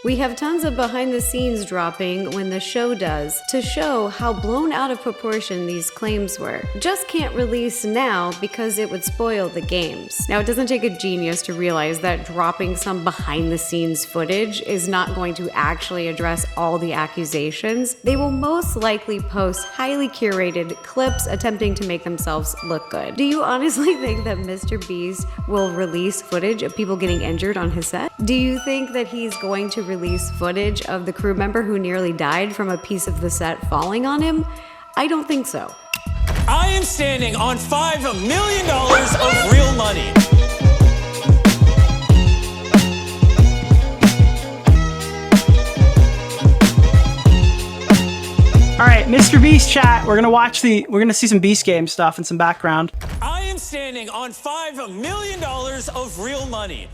We have tons of behind the scenes dropping when the show does to show how blown out of proportion these claims were. Just can't release now because it would spoil the games. Now, it doesn't take a genius to realize that dropping some behind the scenes footage is not going to actually address all the accusations. They will most likely post highly curated clips attempting to make themselves look good. Do you honestly think that MrBeast will release footage of people getting injured on his set? Do you think that he's going to release footage of the crew member who nearly died from a piece of the set falling on him? I don't think so. I am standing on $5 million of real money. All right, MrBeast chat. We're gonna see some Beast Game stuff and some background. I am standing on $5 million of real money.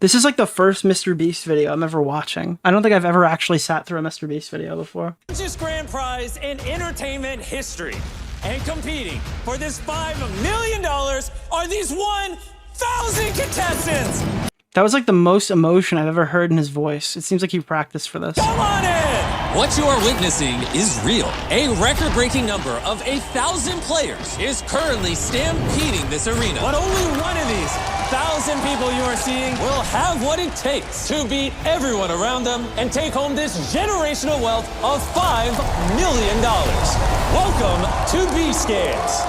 This is like the first MrBeast video I'm ever watching. I don't think I've ever actually sat through a MrBeast video before. Largest grand prize in entertainment history. And competing for this $5 million are these 1,000 contestants. That was like the most emotion I've ever heard in his voice. It seems like he practiced for this. Come on in! What you are witnessing is real. A record-breaking number of 1,000 players is currently stampeding this arena. But only one of these 1,000 people you are seeing will have what it takes to beat everyone around them and take home this generational wealth of $5 million. Welcome to Beast Games.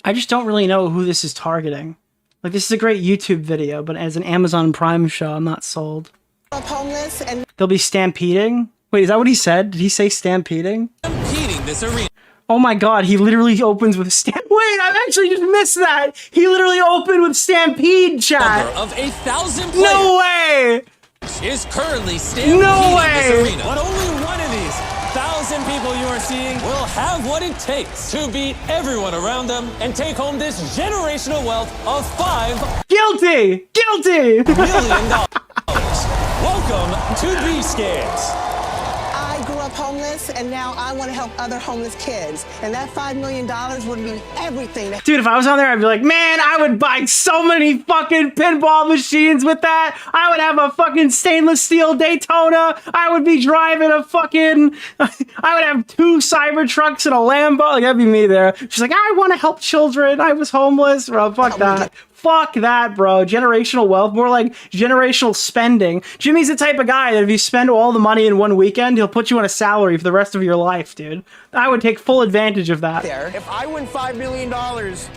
I just don't really know who this is targeting. Like, this is a great YouTube video, but as an Amazon Prime show, I'm not sold. Homeless and they'll be stampeding? Wait, is that what he said? Did he say stampeding? Stampeding this arena. Oh my god, he literally opens with Wait, I actually just missed that! He literally opened with Stampede, chat! Of 1,000 players. No way! Is currently stampeding this arena. But only one of these 1,000 people you are seeing will have what it takes to beat everyone around them and take home this generational wealth of $5 Guilty! Guilty! million. Welcome to Beast Games. I grew up homeless, and now I want to help other homeless kids. And that $5 million would mean everything. Dude, if I was on there, I'd be like, man, I would buy so many fucking pinball machines with that. I would have a fucking stainless steel Daytona. I would be driving a fucking... I would have 2 Cybertrucks and a Lambo. Like, that'd be me there. She's like, I want to help children. I was homeless. Bro, fuck that. Fuck that, bro. Generational wealth, more like generational spending. Jimmy's the type of guy that if you spend all the money in one weekend, he'll put you on a salary for the rest of your life, dude. I would take full advantage of that. If I win $5 million,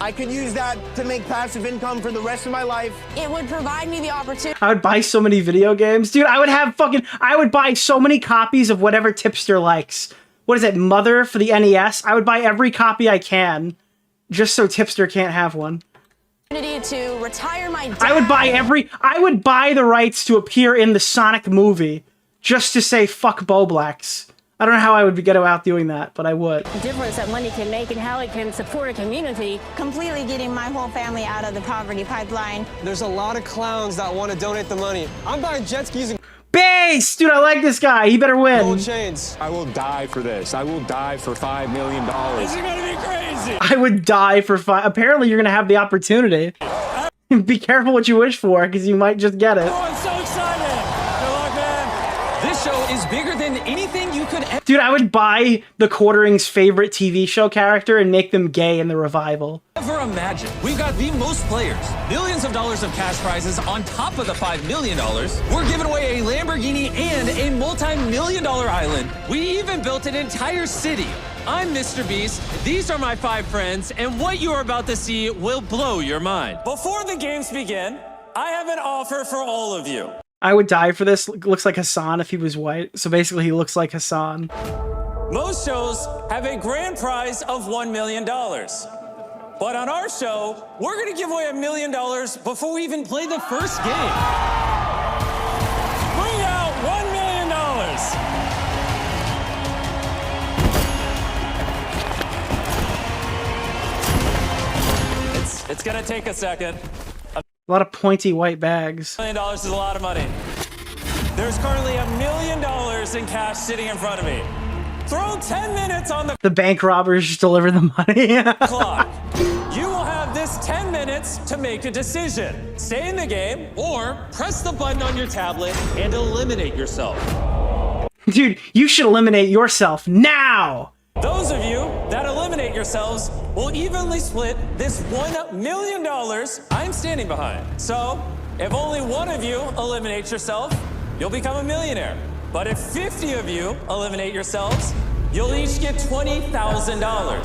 I could use that to make passive income for the rest of my life. It would provide me the opportunity. I would buy so many video games. Dude, I would buy so many copies of whatever Tipster likes. What is it, Mother for the NES? I would buy every copy I can, just so Tipster can't have one. To retire my dad. I would buy the rights to appear in the Sonic movie just to say fuck Boblax. I don't know how I would get about doing that, but I would. The difference that money can make and how it can support a community. Completely getting my whole family out of the poverty pipeline. There's a lot of clowns that want to donate the money. I'm buying jet skis and Base! Dude, I like this guy. He better win. gold chains. I will die for this. I will die for $5 million. This is gonna be crazy. I would die for Apparently, you're gonna have the opportunity. Be careful what you wish for, because you might just get it. Oh, I'm so excited. Good luck, man. This show is bigger than anything you could ever. Dude, I would buy the Quartering's favorite TV show character and make them gay in the revival. Ever imagine. We've got the most players, millions of dollars of cash prizes on top of the $5 million. We're giving away a Lamborghini and a multi-million-dollar island. We even built an entire city. I'm MrBeast, these are my 5 friends, and what you are about to see will blow your mind. Before the games begin, I have an offer for all of you. I would die for this. Looks like Hassan if he was white. So basically he looks like Hassan. Most shows have a grand prize of $1 million. But on our show, we're gonna give away $1 million before we even play the first game. Bring out $1 million. It's gonna take a second. A lot of pointy white bags. $1 million is a lot of money. There's currently $1 million in cash sitting in front of me. Throw 10 minutes on the bank robbers just deliver the money. clock. You will have this this 10 minutes to make a decision. Stay in the game or press the button on your tablet and eliminate yourself. Dude, you should eliminate yourself now! Those of you that eliminate yourselves will evenly split this $1 million I'm standing behind. So, if only one of you eliminates yourself, you'll become a millionaire. But if 50 of you eliminate yourselves, you'll each get $20,000.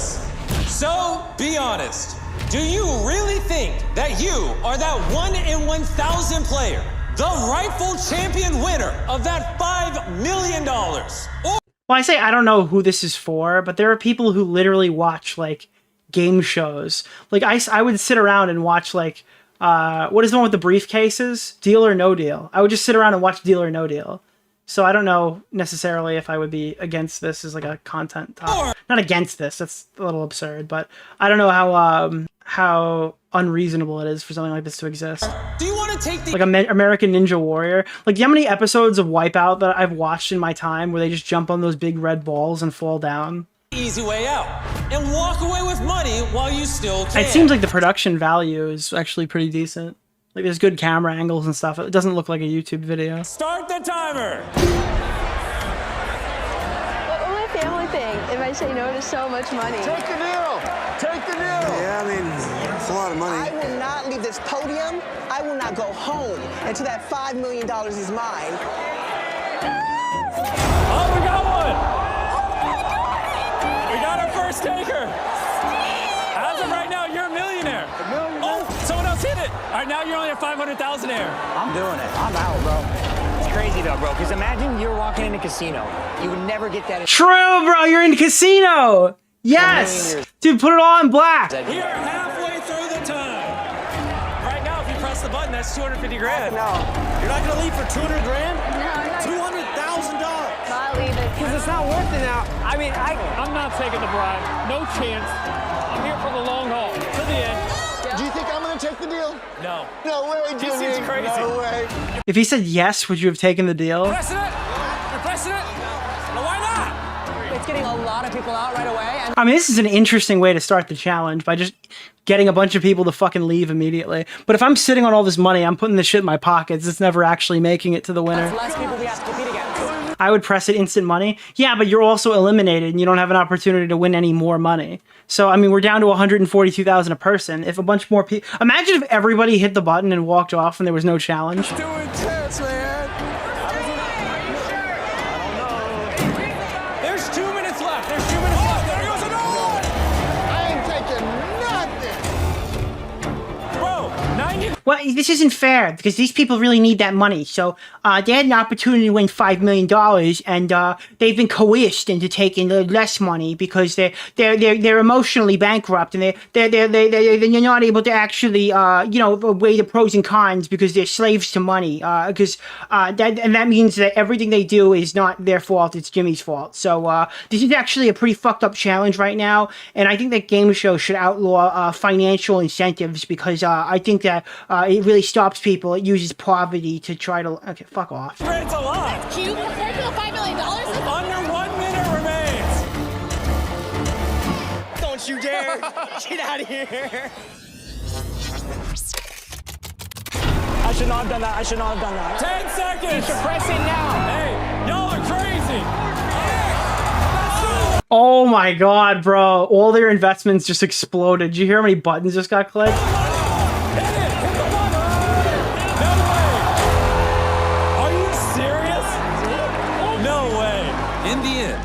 So, be honest. Do you really think that you are that 1 in 1,000 player, the rightful champion winner of that $5 million? Or Well, I say I don't know who this is for, but there are people who literally watch, like, game shows. Like, I would sit around and watch, like, what is the one with the briefcases? Deal or No Deal. I would just sit around and watch Deal or No Deal. So I don't know necessarily if I would be against this as, like, a content topic. Not against this, that's a little absurd, but I don't know how unreasonable it is for something like this to exist. do you want to take the Like American Ninja Warrior. Like, do you know how many episodes of Wipeout that I've watched in my time where they just jump on those big red balls and fall down? easy way out and walk away with money while you still can? It seems like the production value is actually pretty decent. Like, there's good camera angles and stuff. It doesn't look like a YouTube video. Start the timer. What will my family think if I say no to so much money? Take the deal. Take the deal. Yeah, I mean, it's a lot of money. I will not leave this podium. I will not go home until that $5 million is mine. Oh, we got one. We got our first taker. As of right now, you're a millionaire. Oh, someone else hit it. All right, now you're only at 500,000 air. I'm doing it. I'm out, bro. It's crazy though, bro. Because imagine you're walking in a casino. You would never get that. True, bro. You're in casino. Yes, dude. Put it all in black. We are halfway through the time. Right now, if you press the button, that's 250 grand. No. You're not going to leave for 200 grand? No, I'm not. $200,000. I'll leave it. Because it's not worth it now. I mean, I'm not taking the bribe. No chance. I'm here for the long haul. To the end. Do you think I'm going to take the deal? No. No way, Jimmy. This seems crazy. No way. If he said yes, would you have taken the deal? Pressing it. You're pressing it. No, why not? It's getting a lot of people out right away. And I mean, this is an interesting way to start the challenge by just getting a bunch of people to fucking leave immediately. But if I'm sitting on all this money, I'm putting this shit in my pockets. It's never actually making it to the winner. less people we have to compete against. I would press it instant money. Yeah, but you're also eliminated and you don't have an opportunity to win any more money. So, I mean, we're down to 142,000 a person. If a bunch more people... Imagine if everybody hit the button and walked off and there was no challenge. Too intense, man. There's 2 minutes left. There's 2 minutes left. There goes another one. I ain't taking nothing. Bro, 90. Well, this isn't fair because these people really need that money. So they had an opportunity to win $5 million, and they've been coerced into taking less money because they're emotionally bankrupt, and they're not able to actually weigh the pros and cons because they're slaves to money. That means that everything they do is not their fault; it's Jimmy's fault. So this is actually a pretty fucked up challenge right now, and I think that game shows should outlaw financial incentives because I think that. It really stops people. It uses poverty to try to... Okay, fuck off. It's a lot. Cute compared to the $5 million. Under 1 minute remains. Don't you dare. Get out of here. I should not have done that. I should not have done that. 10 seconds. You should press it now. Hey, y'all are crazy. Oh my god, bro. All their investments just exploded. Did you hear how many buttons just got clicked?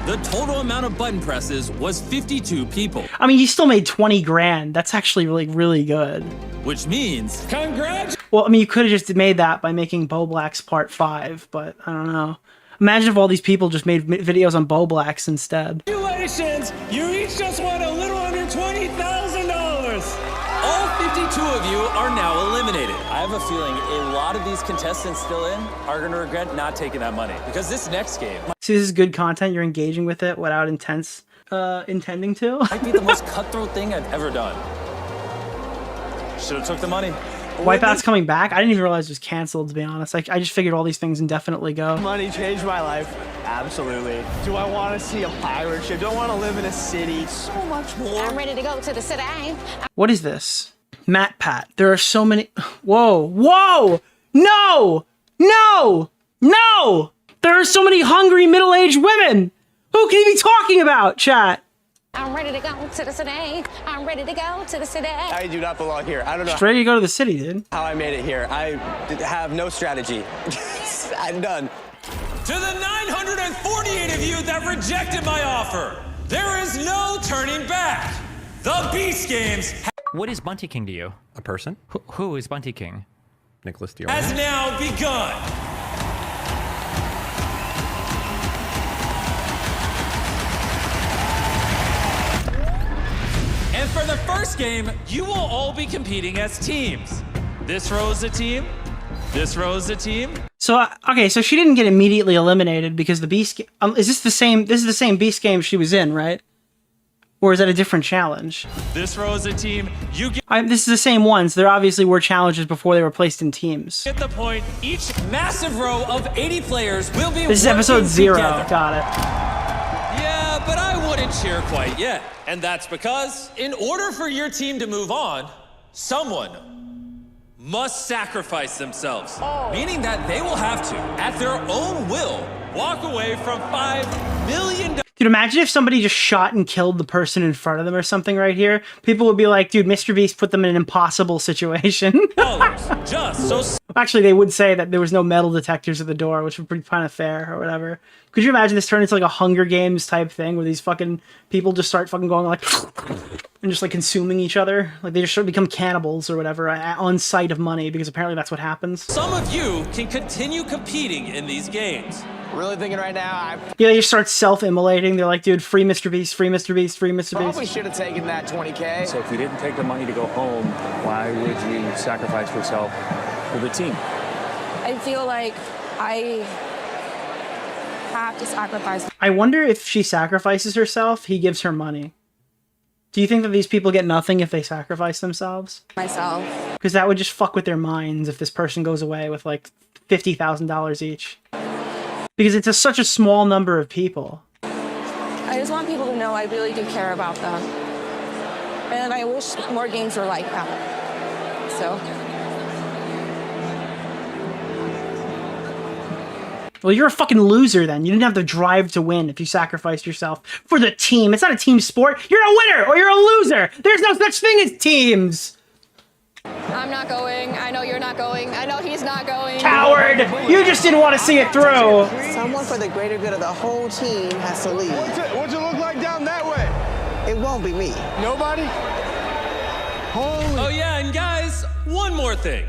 The total amount of button presses was 52 people. I mean, you still made 20 grand. That's actually really good. Which means, congratulations! Well, I mean, you could have just made that by making Bo Black's Part 5, but I don't know. Imagine if all these people just made videos on Bo Black's instead. Congratulations! You each just won a little under $20,000! All 52 of you are now eliminated. I have a feeling a lot of these contestants still in are going to regret not taking that money. Because this next game... See, this is good content. You're engaging with it without intending to. might be the most cutthroat thing I've ever done. Should have took the money. Wipeout's coming back? I didn't even realize it was canceled, to be honest. I just figured all these things indefinitely go. Money changed my life. Absolutely. Do I want to see a pirate ship? Do I want to live in a city? So much more. I'm ready to go to the city. What is this? Matt Pat. There are so many. Whoa. No. There are so many hungry middle-aged women. Who can you be talking about, chat? I'm ready to go to the city. I'm ready to go to the city. I do not belong here. I don't know. Straight to go to the city, dude. How I made it here. I have no strategy. I'm done. To the 948 of you that rejected my offer, there is no turning back. The Beast Games What is Bunty King to you? A person? Who is Bunty King? Nicholas DeOrio. has now begun. And for the first game, you will all be competing as teams. This row is a team. This row is a team. So, okay, so she didn't get immediately eliminated because the Beast... is this the same... This is the same Beast game she was in, right? Or is that a different challenge? This row is a team. You get... this is the same ones. There obviously were challenges before they were placed in teams. Get the point. Each massive row of 80 players will be This is episode 0. together. Got it. Yeah, but I wouldn't cheer quite yet. And that's because in order for your team to move on, someone must sacrifice themselves. Meaning that they will have to, at their own will, walk away from $5 million. Dude, imagine if somebody just shot and killed the person in front of them or something right here. People would be like, dude, MrBeast put them in an impossible situation. Just so... Actually, they would say that there was no metal detectors at the door, which would be kind of fair or whatever. Could you imagine this turn into like a Hunger Games type thing where these fucking people just start fucking going like and just like consuming each other? Like they just sort of become cannibals or whatever on sight of money because apparently that's what happens. Some of you can continue competing in these games. Really thinking right now, Yeah, they just start self-immolating. They're like, dude, free MrBeast, free MrBeast, free MrBeast. probably should have taken that 20K. So if you didn't take the money to go home, why would you sacrifice yourself for the team? I feel like I have to sacrifice. I wonder if she sacrifices herself, he gives her money. Do you think that these people get nothing if they sacrifice themselves? Myself. Because that would just fuck with their minds if this person goes away with like $50,000 each. Because it's such a small number of people. I just want people to know I really do care about them. And I wish more games were like that. So. Well, you're a fucking loser then. You didn't have the drive to win if you sacrificed yourself for the team. It's not a team sport. You're a winner or you're a loser. There's no such thing as teams. I'm not going. I know you're not going. I know he's not going. Coward! You just didn't want to see it through. Someone for the greater good of the whole team has to leave. What's it look like down that way? It won't be me. Nobody? Holy... Oh yeah, and guys, one more thing.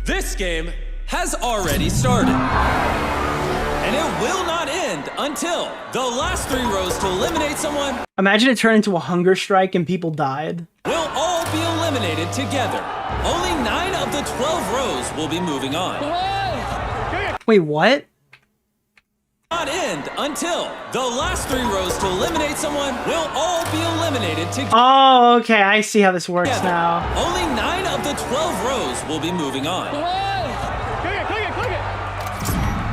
This game has already started. And it will not end until the last 3 rows to eliminate someone Imagine it turned into a hunger strike and people died. will all be eliminated together. Only 9 of the 12 rows will be moving on. Wait, what? Not end until the last 3 rows to eliminate someone will all be eliminated together. Oh, okay. I see how this works now. Only 9 of the 12 rows will be moving on.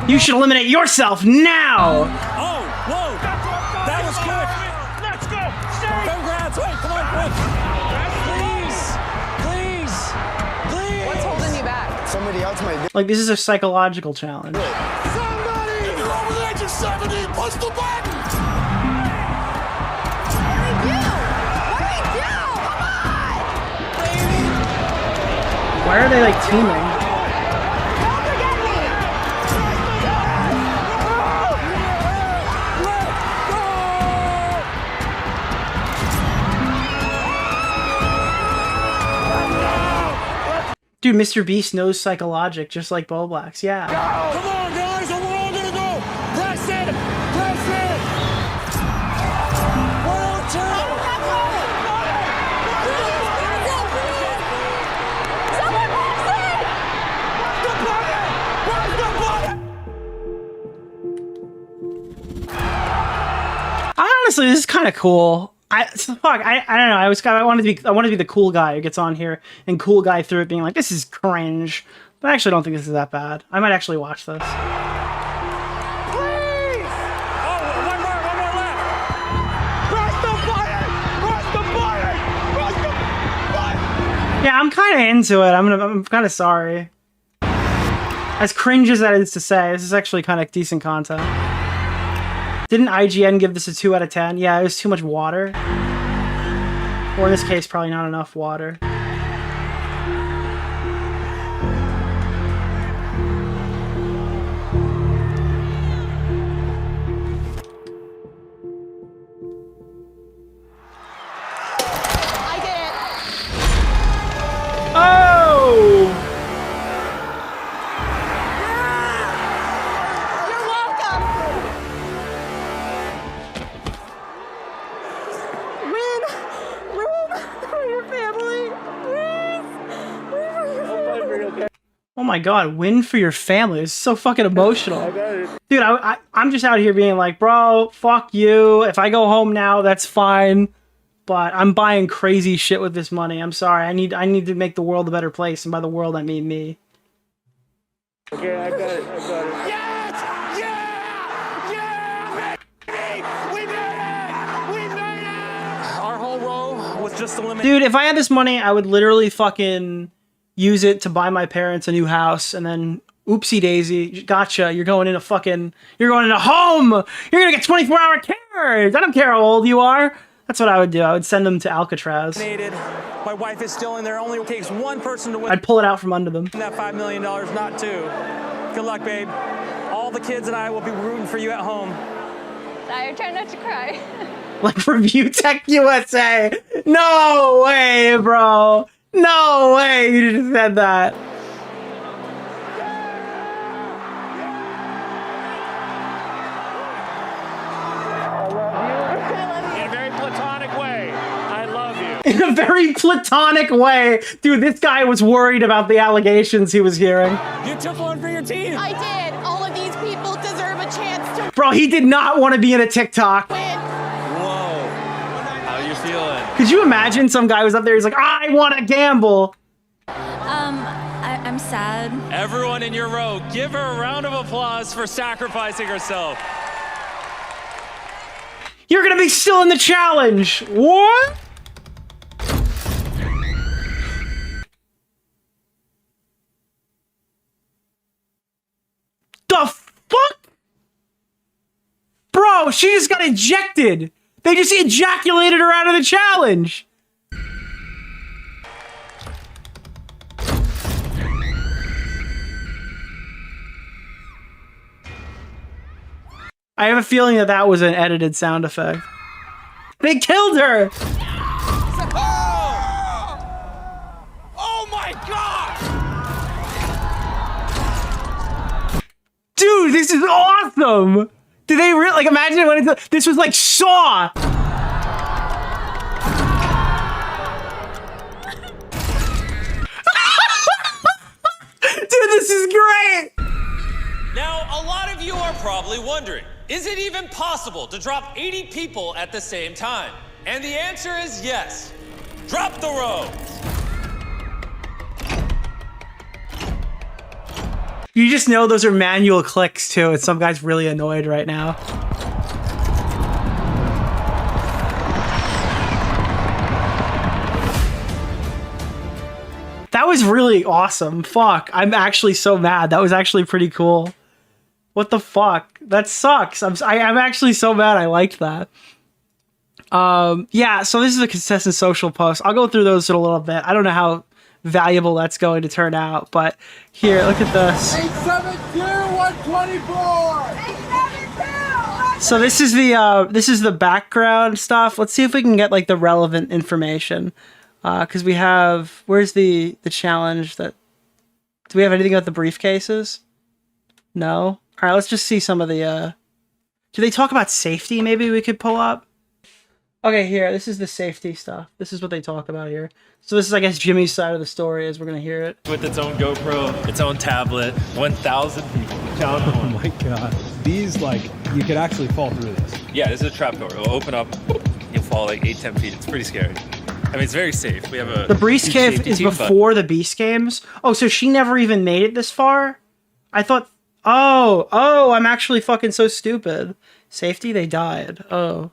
You should eliminate yourself now! Oh, whoa! That was quick! Let's go! Congrats! Wait, come on, quick! Please! What's holding you back? Somebody else might... Like, this is a psychological challenge. Somebody! If you're over the age of 70, push the button! Why are they, like, teaming? Dude, MrBeast knows psychologic, just like Blacks. Yeah. Come on, guys, and we're all gonna go! Press it! Press it! 102! Honestly, this is kind of cool. I don't know. I wanted to be the cool guy who gets on here and cool guy through it, being like, this is cringe. But I actually don't think this is that bad. I might actually watch this. Please! Oh, one more left! Press the button! Press the button! Press the button! Yeah, I'm kind of into it. I'm kind of sorry. As cringe as that is to say, this is actually kind of decent content. Didn't IGN give this a 2 out of 10? Yeah, it was too much water. Or in this case, probably not enough water. Oh! You're welcome. Win for your family, please. Win for your family. Oh my god, win for your family. It's so fucking emotional. Dude, I'm just out here being like, bro, fuck you. If I go home now, that's fine. But I'm buying crazy shit with this money. I'm sorry. I need to make the world a better place, and by the world I mean me. Okay, I got it. Yes! Yeah! We made it! We made it! Our whole row was just eliminated. Dude, if I had this money, I would literally fucking use it to buy my parents a new house, and then oopsie daisy, gotcha, you're going into home! You're gonna get 24-hour care! I don't care how old you are. That's what I would do. I would send them to Alcatraz. My wife is still in there. Only takes one person to win. I'd pull it out from under them. That $5 million, not 2. Good luck, babe. All the kids and I will be rooting for you at home. I try not to cry. Like Review Tech USA. No way, bro. No way you just said that. In a very platonic way. Dude, this guy was worried about the allegations he was hearing. You took one for your team. I did. All of these people deserve a chance to Bro, he did not want to be in a TikTok. win. Whoa. How you feeling? Could you imagine some guy was up there, he's like, I want to gamble. I'm sad. Everyone in your row, give her a round of applause for sacrificing herself. You're going to be still in the challenge. What? The fuck? Bro, she just got ejected. They just ejaculated her out of the challenge. I have a feeling that that was an edited sound effect. They killed her! Oh my god! Dude, this is awesome! Did they really, like, imagine when it's, this was like Saw! Dude, this is great! Now, a lot of you are probably wondering, is it even possible to drop 80 people at the same time? And the answer is yes. Drop the row. You just know those are manual clicks too, and some guy's really annoyed right now. That was really awesome. Fuck, I'm actually so mad. That was actually pretty cool. What the fuck? That sucks. I'm actually so mad I liked that. Yeah, so this is a contestant social post. I'll go through those in a little bit. I don't know how valuable that's going to turn out, but here, look at this. 872-124! So this is the background stuff. Let's see if we can get like the relevant information. Because we have, where's the challenge that, do we have anything about the briefcases? No? All right, let's just see some of the, do they talk about safety maybe we could pull up? Okay, here, this is the safety stuff. This is what they talk about here. So this is, I guess, Jimmy's side of the story as we're going to hear it. With its own GoPro, its own tablet, 1,000 people. Oh my god. These, like, you could actually fall through this. Yeah, this is a trap door. It'll open up, you'll fall like 8-10 feet. It's pretty scary. I mean, it's very safe. We have a... The Beast Cave is before the Beast Games? Oh, so she never even made it this far? I thought... Oh, I'm actually fucking so stupid. Safety? They died. Oh.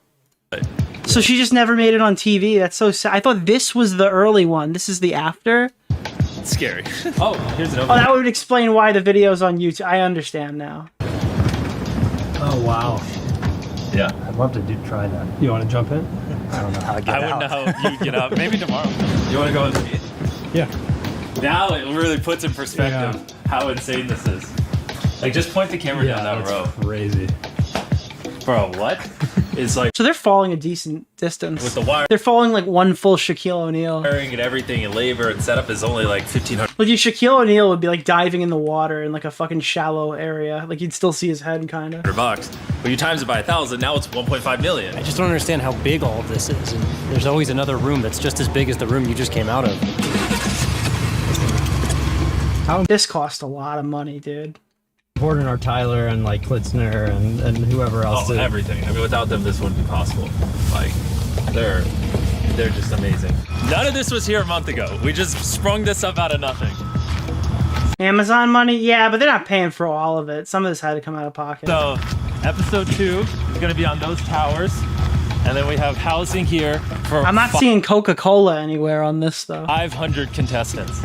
So she just never made it on TV. That's so sad. I thought this was the early one. This is the after? scary. Oh, here's an Oh, that would explain why the video's on YouTube. I understand now. Oh wow. Yeah. I'd love to try that. You want to jump in? I don't know how to get I out. wouldn't know how you get out. Maybe tomorrow. You want to go with me? Yeah. Now it really puts in perspective how insane this is. Like, just point the camera down that row. Crazy. Bro, what? It's like... So they're falling a decent distance. With the wire. They're falling like one full Shaquille O'Neal. Wiring and everything and labor and setup is only like 1,500. Like Shaquille O'Neal would be like diving in the water in like a fucking shallow area. Like you'd still see his head kind of. $100. But you times it by 1,000, now it's 1.5 million. I just don't understand how big all of this is. And there's always another room that's just as big as the room you just came out of. This cost a lot of money, dude. Important are Tyler and like Klitzner and whoever else. Oh, everything. I mean, without them, this wouldn't be possible. Like, they're just amazing. None of this was here a month ago. We just sprung this up out of nothing. Amazon money? Yeah, but they're not paying for all of it. Some of this had to come out of pocket. So, episode 2 is going to be on those towers. And then we have housing here for... I'm not seeing Coca-Cola anywhere on this, though. 500 contestants.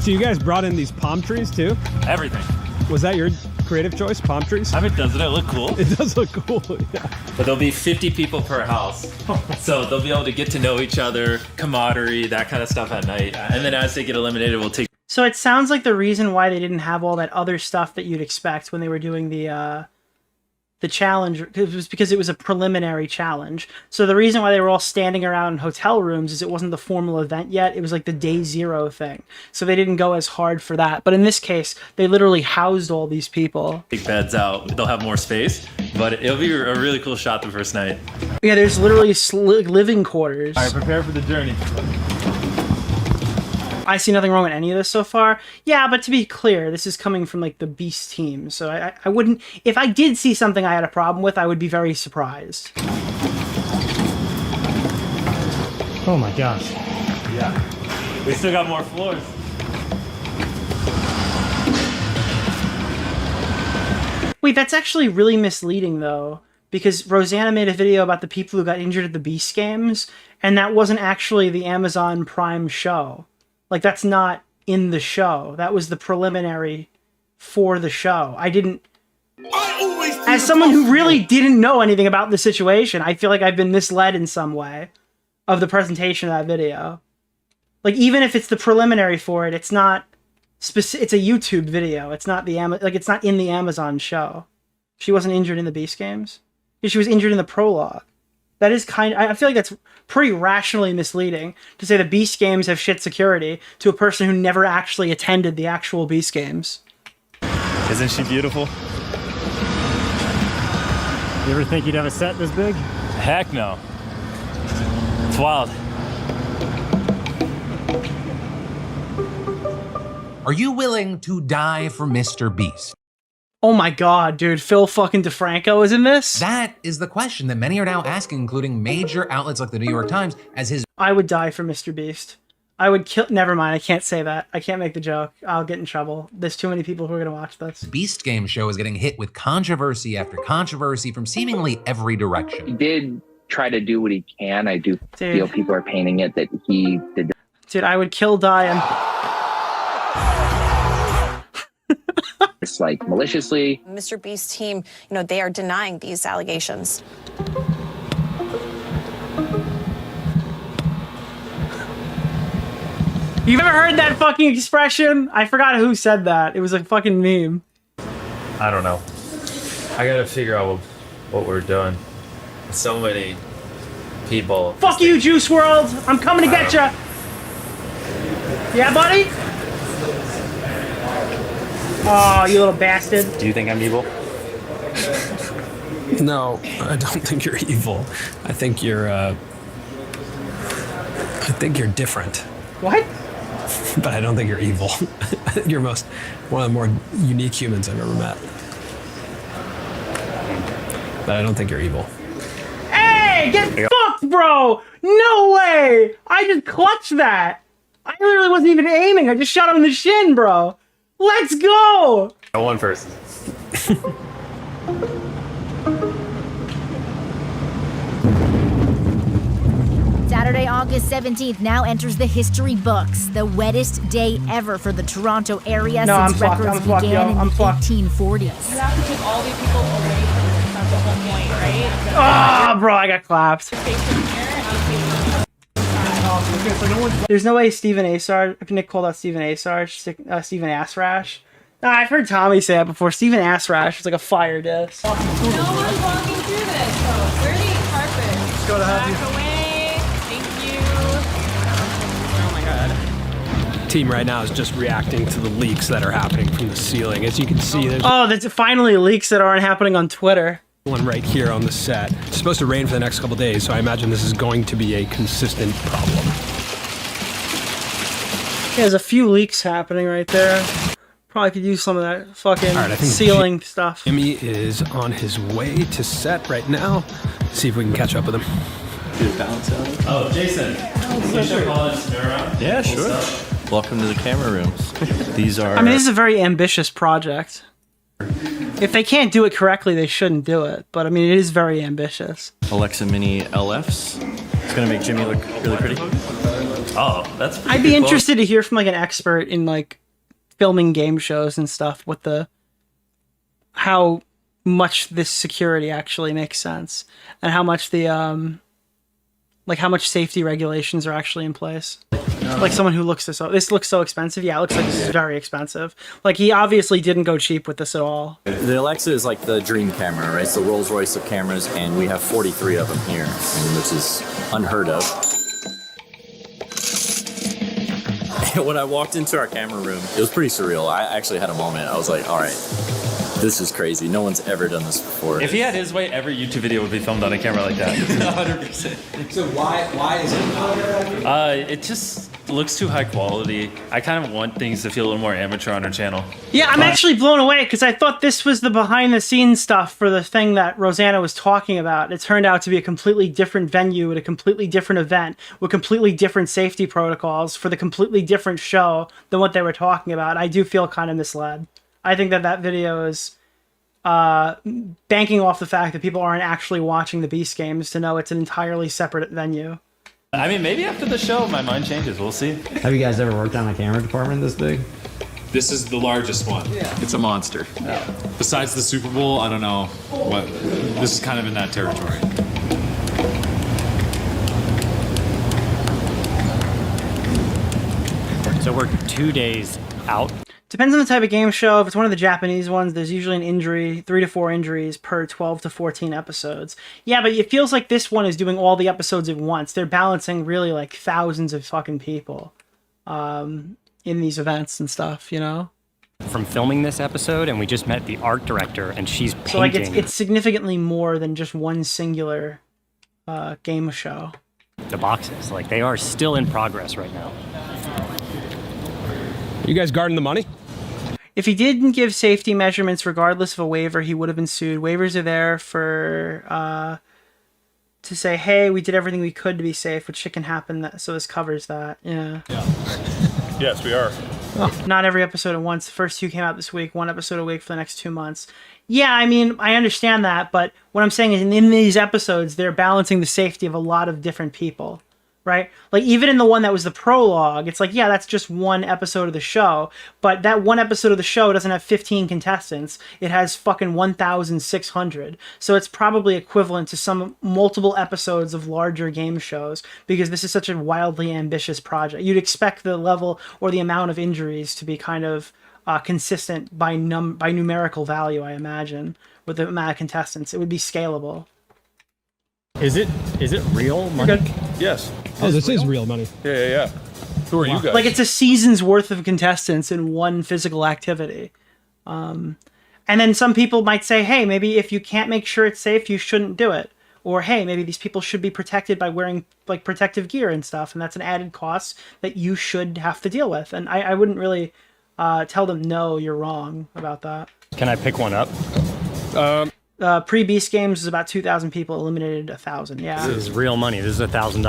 So you guys brought in these palm trees, too? Everything. Was that your creative choice, palm trees? I mean, doesn't it look cool? It does look cool, yeah. But there'll be 50 people per house. So they'll be able to get to know each other, camaraderie, that kind of stuff at night. And then as they get eliminated, we'll take... So it sounds like the reason why they didn't have all that other stuff that you'd expect when they were doing the challenge, it was because it was a preliminary challenge. So the reason why they were all standing around in hotel rooms is it wasn't the formal event yet. It was like the day 0 thing. So they didn't go as hard for that. But in this case, they literally housed all these people. Take beds out. They'll have more space, but it'll be a really cool shot the first night. Yeah, there's literally living quarters. All right, prepare for the journey. I see nothing wrong with any of this so far. Yeah, but to be clear, this is coming from like the Beast team. So I wouldn't, if I did see something I had a problem with, I would be very surprised. Oh my gosh. Yeah. We still got more floors. Wait, that's actually really misleading though. Because Rosanna made a video about the people who got injured at the Beast games, and that wasn't actually the Amazon Prime show. Like, that's not in the show. That was the preliminary for the show. As someone who really didn't know anything about the situation, I feel like I've been misled in some way of the presentation of that video. Like, even if it's the preliminary for it, it's not it's a YouTube video. It's not it's not in the Amazon show. She wasn't injured in the Beast games. She was injured in the prologue. That is I feel like that's pretty rationally misleading to say the Beast games have shit security to a person who never actually attended the actual Beast games. Isn't she beautiful? You ever think you'd have a set this big? Heck no. It's wild. Are you willing to die for MrBeast? Oh my god, dude, Phil fucking DeFranco is in this? That is the question that many are now asking, including major outlets like the New York Times, as his... I would die for MrBeast. I would kill... Never mind, I can't say that. I can't make the joke. I'll get in trouble. There's too many people who are gonna watch this. Beast Game show is getting hit with controversy after controversy from seemingly every direction. He did try to do what he can. I do feel people are painting it that he did. Dude, I would kill, die, and... It's like maliciously. MrBeast's team, they are denying these allegations. You've ever heard that fucking expression? I forgot who said that. It was a fucking meme. I don't know. I gotta figure out what we're doing. So many people. Fuck you, Juice WRLD! I'm coming to get ya! Yeah, buddy? Oh, you little bastard. Do you think I'm evil? No, I don't think you're evil. I think you're different. What? But I don't think you're evil. You're one of the more unique humans I've ever met. But I don't think you're evil. Hey, get fucked, bro! No way! I just clutched that! I literally wasn't even aiming, I just shot him in the shin, bro! Let's go! One person. Dad Saturday, August 17th now enters the history books. The wettest day ever for the Toronto area since records began in the 1840s. You have to keep all these people away from it. That's the whole point, right? Ah, bro, I got clapped. There's no way Stephen Asarge, Nick called out Stephen Asarge, Stephen Assrash. Nah, I've heard Tommy say that before. Stephen Assrash is like a fire diss. No one's walking through this. Where are the carpet? Let's go to Back away. Thank you. Oh my god. Team right now is just reacting to the leaks that are happening from the ceiling. As you can see, there's that's finally leaks that aren't happening on Twitter. one right here on the set. It's supposed to rain for the next couple days, so I imagine this is going to be a consistent problem. Yeah, there's a few leaks happening right there. Probably could use some of that fucking ceiling stuff. Jimmy is on his way to set right now. See if we can catch up with him. Oh, Jason. Yeah, sure. Welcome to the camera rooms. These are... I mean, this is a very ambitious project. If they can't do it correctly, they shouldn't do it. But I mean, it is very ambitious. Alexa Mini LFs. It's going to make Jimmy look really pretty. Oh, that's pretty I'd be interested to hear from like an expert in like filming game shows and stuff with how much this security actually makes sense and how much the how much safety regulations are actually in place. Like someone who looks this looks so expensive. Yeah, it looks like this is very expensive. Like he obviously didn't go cheap with this at all. The Alexa is like the dream camera, right? It's the Rolls Royce of cameras, and we have 43 of them here, which is unheard of. When I walked into our camera room, it was pretty surreal. I actually had a moment. I was like, all right, this is crazy. No one's ever done this before. If he had his way, every YouTube video would be filmed on a camera like that. 100%. So why is it not? It just looks too high quality. I kind of want things to feel a little more amateur on our channel. Yeah, I'm actually blown away because I thought this was the behind the scenes stuff for the thing that Rosanna was talking about. It turned out to be a completely different venue at a completely different event with completely different safety protocols for the completely different show than what they were talking about. I do feel kind of misled. I think that video is banking off the fact that people aren't actually watching the Beast games to know it's an entirely separate venue. I mean, maybe after the show, my mind changes. We'll see. Have you guys ever worked on a camera department this big? This is the largest one. Yeah. It's a monster. Yeah. Besides the Super Bowl, I don't know what. This is kind of in that territory. So we're 2 days out. Depends on the type of game show. If it's one of the Japanese ones, there's usually an injury, 3 to 4 injuries per 12 to 14 episodes. Yeah, but it feels like this one is doing all the episodes at once. They're balancing really like thousands of fucking people in these events and stuff, you know? From filming this episode, and we just met the art director, and she's painting. So like it's significantly more than just one singular game show. The boxes, like they are still in progress right now. You guys guarding the money? If he didn't give safety measurements regardless of a waiver, he would have been sued. Waivers are there for to say, hey, we did everything we could to be safe, which shit can happen, so this covers that. Yeah. Yes, we are. Oh. Not every episode at once. The first 2 came out this week, 1 episode a week for the next 2 months. Yeah, I mean, I understand that, but what I'm saying is in these episodes, they're balancing the safety of a lot of different people. Right? Like, even in the one that was the prologue, it's like, yeah, that's just 1 episode of the show, but that 1 episode of the show doesn't have 15 contestants. It has fucking 1,600. So it's probably equivalent to some multiple episodes of larger game shows, because this is such a wildly ambitious project. You'd expect the level or the amount of injuries to be kind of consistent by numerical value, I imagine, with the amount of contestants. It would be scalable. Is it real money? Yes. Oh, this is real money. Yeah. Who are you guys? Like, it's a season's worth of contestants in one physical activity. And then some people might say, hey, maybe if you can't make sure it's safe, you shouldn't do it. Or, hey, maybe these people should be protected by wearing like protective gear and stuff, and that's an added cost that you should have to deal with. And I wouldn't really tell them, no, you're wrong about that. Can I pick one up? Pre-Beast Games was about 2,000 people, eliminated 1,000. Yeah, this is real money. This is $1,000.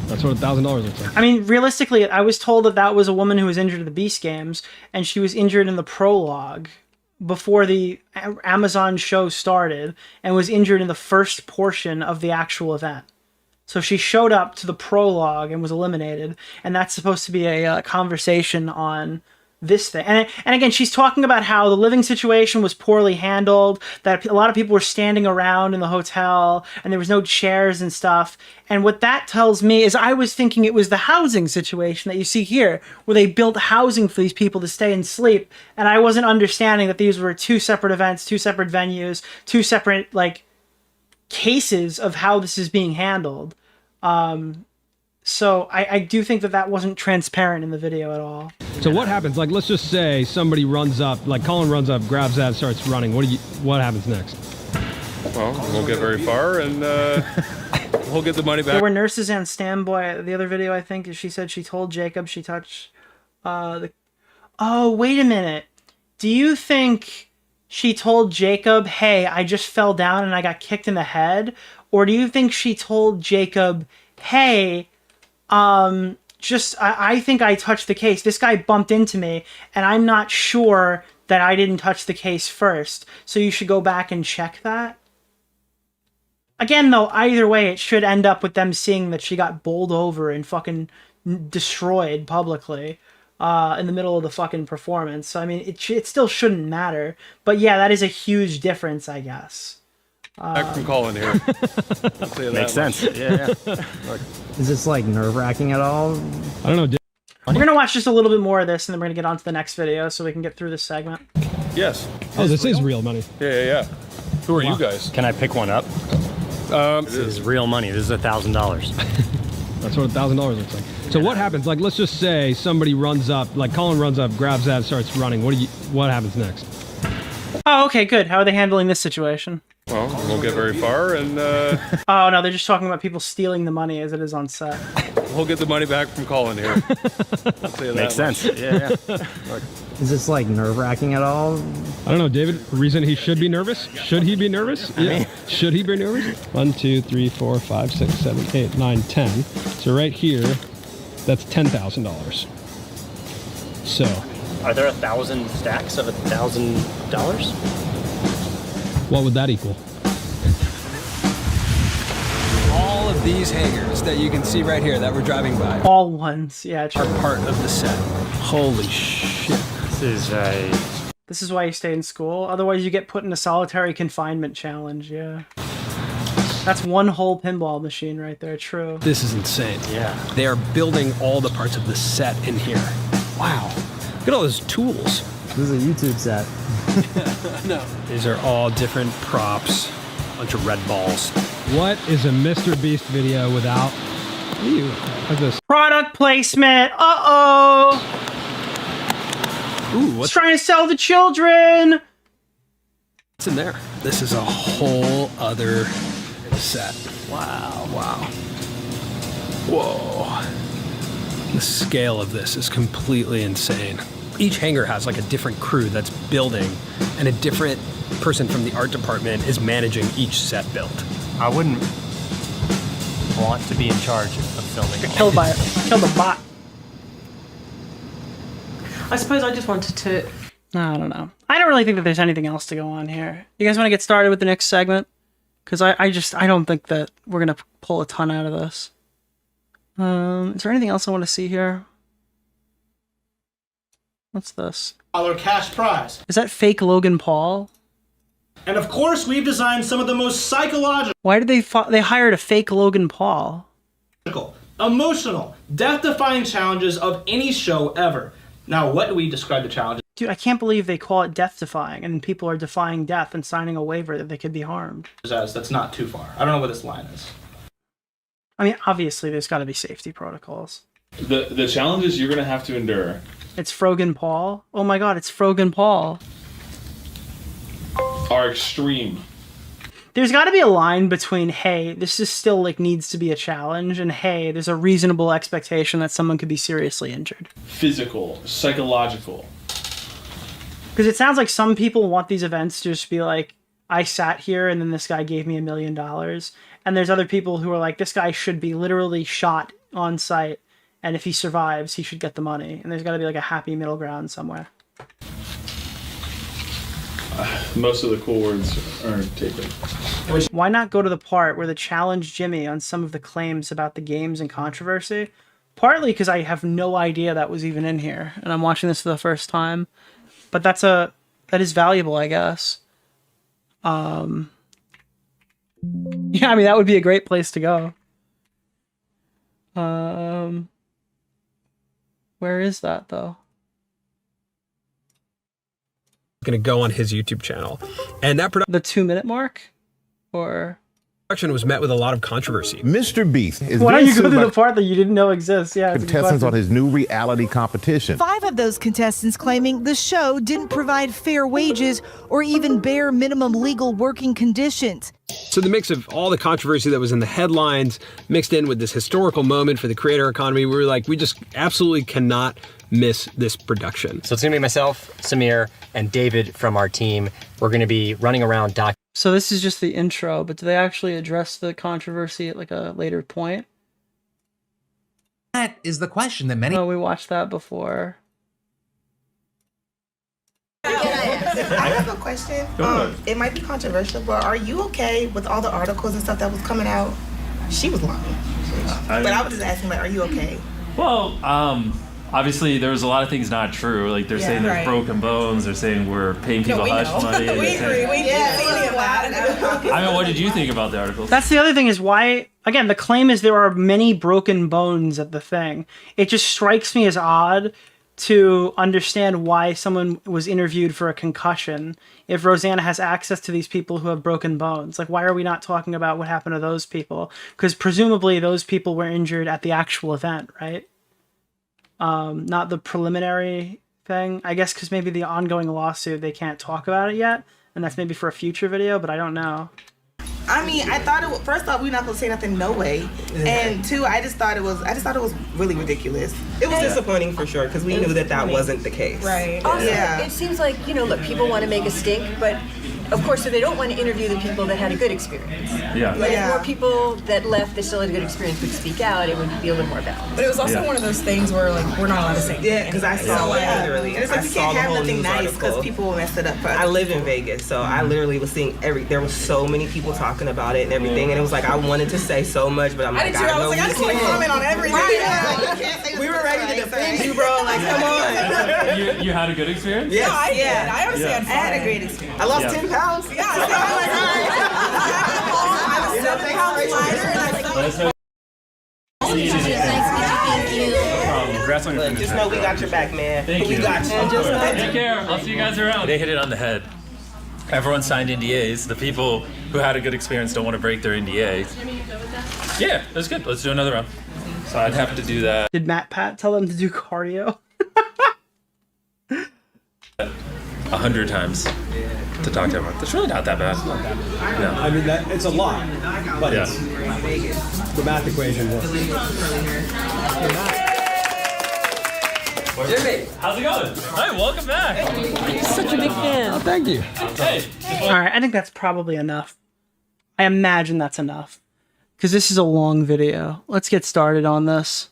That's what $1,000 looks like. I mean, realistically, I was told that was a woman who was injured at the Beast Games, and she was injured in the prologue before the Amazon show started, and was injured in the first portion of the actual event. So she showed up to the prologue and was eliminated, and that's supposed to be a conversation on this thing. And again, she's talking about how the living situation was poorly handled, that a lot of people were standing around in the hotel, and there was no chairs and stuff. And what that tells me is I was thinking it was the housing situation that you see here, where they built housing for these people to stay and sleep, and I wasn't understanding that these were two separate events, two separate venues, two separate, like, cases of how this is being handled. So I do think that wasn't transparent in the video at all. So what happens? Like, let's just say somebody runs up, like Colin runs up, grabs that, starts running. What happens next? Well, we won't get very far, and we'll get the money back. There were nurses and standby. The other video, I think, she said she told Jacob she touched Oh, wait a minute. Do you think she told Jacob, hey, I just fell down and I got kicked in the head? Or do you think she told Jacob, hey, I think I touched the case. This guy bumped into me, and I'm not sure that I didn't touch the case first. So you should go back and check that. Again, though, either way, it should end up with them seeing that she got bowled over and fucking destroyed publicly in the middle of the fucking performance. So, I mean, it still shouldn't matter. But yeah, that is a huge difference, I guess. Back from Colin here. Makes sense. Yeah. Is this like nerve-wracking at all? I don't know. We're going to watch just a little bit more of this, and then we're going to get on to the next video so we can get through this segment. Yes. Oh, this is real money. Yeah. Who are you guys? Can I pick one up? This is real money. This is $1,000. That's what $1,000 looks like. So what happens? Like, let's just say somebody runs up, like Colin runs up, grabs that, starts running. What happens next? Oh, okay, good. How are they handling this situation? Well, we won't get very far, and Oh, no, they're just talking about people stealing the money as it is on set. we'll get the money back from Colin here. Makes sense. Yeah. Is this like nerve-wracking at all? I don't know, David. Reason he should be nervous? Should he be nervous? Yeah. Should he be nervous? 1, 2, 3, 4, 5, 6, 7, 8, 9, 10. So right here, that's $10,000. So. Are there 1,000 stacks of $1,000? What would that equal? All of these hangars that you can see right here that we're driving by. All ones, yeah. Are part of the set. Holy shit. This is why you stay in school. Otherwise, you get put in a solitary confinement challenge. Yeah. That's one whole pinball machine right there. True. This is insane. Yeah. They are building all the parts of the set in here. Wow. Look at all those tools. This is a YouTube set. No. These are all different props. Bunch of red balls. What is a MrBeast video without you? How's this? Product placement. Uh-oh. Ooh, It's trying to sell to children. What's in there? This is a whole other set. Wow. Whoa. The scale of this is completely insane. Each hangar has like a different crew that's building, and a different person from the art department is managing each set build. I wouldn't want to be in charge of filming. You're killed by it. Killed a bot. I suppose I just wanted to... I don't know. I don't really think that there's anything else to go on here. You guys want to get started with the next segment? Because I don't think that we're going to pull a ton out of this. Is there anything else I want to see here? What's this? $1 cash prize. Is that fake Logan Paul? And of course, we've designed some of the most psychological, Why did they hired a fake Logan Paul? emotional, death-defying challenges of any show ever. Now, what do we describe the challenges Dude, I can't believe they call it death-defying, and people are defying death and signing a waiver that they could be harmed. as? That's not too far. I don't know what this line is. I mean, obviously, there's got to be safety protocols. The challenges you're going to have to endure. It's Frogan Paul. Oh my god, it's Frogan Paul. Are extreme. There's got to be a line between, hey, this is still like needs to be a challenge, and hey, there's a reasonable expectation that someone could be seriously injured. Physical, psychological. Because it sounds like some people want these events to just be like, I sat here and then this guy gave me $1 million. And there's other people who are like, this guy should be literally shot on site, and if he survives, he should get the money. And there's got to be like a happy middle ground somewhere. Most of the cool words aren't taken. Why not go to the part where they challenge Jimmy on some of the claims about the games and controversy? Partly because I have no idea that was even in here, and I'm watching this for the first time. But that is valuable, I guess. Yeah, I mean, that would be a great place to go. Where is that, though? Going to go on his YouTube channel. And that the 2-minute mark? Or... production was met with a lot of controversy. MrBeast is why don't you go to the part that you didn't know exists? Yeah, contestants on his new reality competition. 5 of those contestants claiming the show didn't provide fair wages or even bare minimum legal working conditions. So the mix of all the controversy that was in the headlines mixed in with this historical moment for the creator economy, we were like, we just absolutely cannot miss this production. So it's gonna be myself, Samir, and David from our team. We're gonna be running around So this is just the intro, but do they actually address the controversy at like a later point? That is the question that many... Oh, we watched that before. I have a question. It might be controversial, but are you okay with all the articles and stuff that was coming out? She was lying. But I was just asking, like, are you okay? Well, obviously there was a lot of things not true. Like they're saying there's broken bones. They're saying we're paying people hush money. We agree. We did about it. I mean, what did you think about the articles? That's the other thing is why, again, the claim is there are many broken bones at the thing. It just strikes me as odd to understand why someone was interviewed for a concussion if Rosanna has access to these people who have broken bones. Like, why are we not talking about what happened to those people? Because presumably those people were injured at the actual event, right? Not the preliminary thing. I guess because maybe the ongoing lawsuit, they can't talk about it yet, and that's maybe for a future video, but I don't know. I mean, I thought it was, first off, we're not gonna say nothing, no way. And two, I just thought it was really ridiculous. It was disappointing for sure, because we knew that wasn't the case. Right. Also, Yeah. it seems like, look, people want to make a stink, but of course, so they don't want to interview the people that had a good experience. Yeah. But if more people that left that still had a good experience would speak out, it would be a little more balanced. But it was also one of those things where, like, we're not allowed to say. Yeah, because I saw literally. And it's like, you can't have nothing nice because people will mess it up for us. I live in Vegas, so I literally was seeing there was so many people talking about it and everything, and it was like I wanted to say so much, but I'm like, I just want to comment on everything. We were ready to defend you, bro. Like, come on. You had a good experience? Yes. I did. I honestly I had a great experience. I lost 10 pounds. Yeah. I was 7 pounds lighter, and I was like, Congrats on your just know we got your back, man. Thank you. We got you. Take care. I'll see you guys around. They hit it on the head. Everyone signed NDAs. The people who had a good experience don't want to break their NDAs. Yeah, that's good. Let's do another round. So I'd have to do that. Did Matt Pat tell them to do cardio? 100 times to talk to everyone. That's really not that bad. No. I mean, it's a lot, but Yeah. the math equation works. Jimmy, how's it going? Hi, welcome back. Such a big fan. Oh, thank you. Hey. All right, I think that's probably enough. I imagine that's enough. Because this is a long video. Let's get started on this.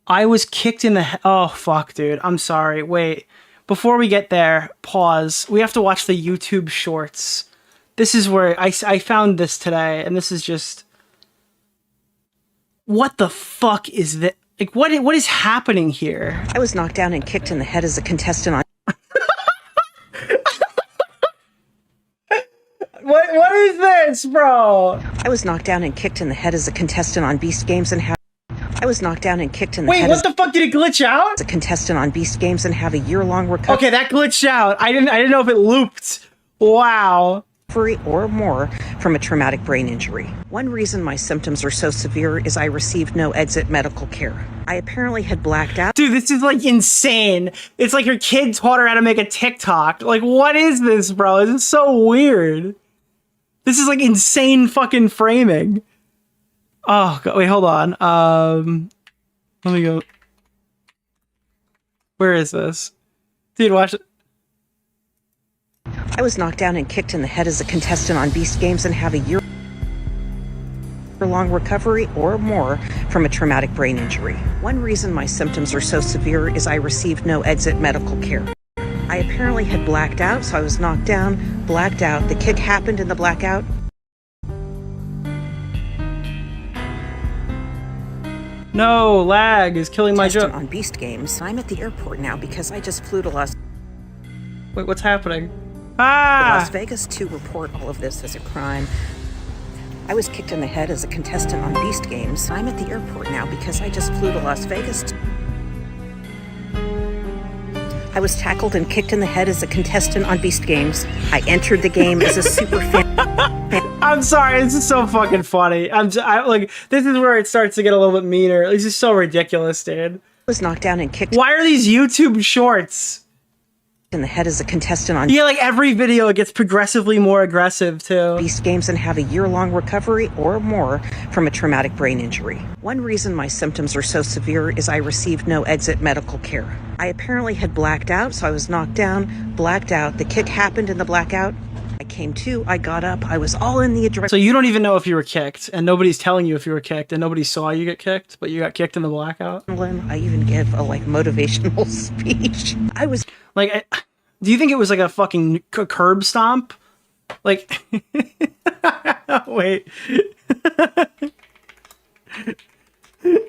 I was kicked in the head. Oh, fuck, dude. I'm sorry. Wait. Before we get there, pause. We have to watch the YouTube shorts. This is where I found this today, and this is just... What the fuck is this? Like, what is happening here? I was knocked down and kicked in the head as a contestant on... What is this, bro? I was knocked down and kicked in the head as a contestant on Beast Games and have... I was knocked down and kicked in the Wait, head what the fuck, did it glitch out? as a contestant on Beast Games and have a year-long recovery. Okay, that glitched out. I didn't know if it looped. Wow. Or more from a traumatic brain injury. One reason my symptoms are so severe is I received no exit medical care. I apparently had blacked out. Dude, this is like insane. It's like your kid taught her how to make a TikTok. Like, what is this, bro? This is so weird. This is like insane fucking framing. Oh, God, wait, hold on. Let me go. Where is this? Dude, watch it. I was knocked down and kicked in the head as a contestant on Beast Games and have a year-long recovery or more from a traumatic brain injury. One reason my symptoms are so severe is I received no exit medical care. I apparently had blacked out, so I was knocked down, blacked out. The kick happened in the blackout. No, lag is killing my joke. On Beast Games. I'm at the airport now because I just flew to Wait, what's happening? Ah! Las Vegas to report all of this as a crime. I was kicked in the head as a contestant on Beast Games. I'm at the airport now because I just flew to Las Vegas. I was tackled and kicked in the head as a contestant on Beast Games. I entered the game as a super fan. I'm sorry, this is so fucking funny. Like, this is where it starts to get a little bit meaner. This is so ridiculous, dude. I was knocked down and kicked. Why are these YouTube shorts? In the head as a contestant on. Yeah, like every video it gets progressively more aggressive too. Beast Games and have a year-long recovery or more from a traumatic brain injury. One reason my symptoms are so severe is I received no exit medical care. I apparently had blacked out, so I was knocked down, blacked out. The kick happened in the blackout. I came to, I got up, I was all in the adrenaline. So you don't even know if you were kicked, and nobody's telling you if you were kicked, and nobody saw you get kicked, but you got kicked in the blackout? I even give a motivational speech. I was like, do you think it was like a fucking curb stomp? Like, wait.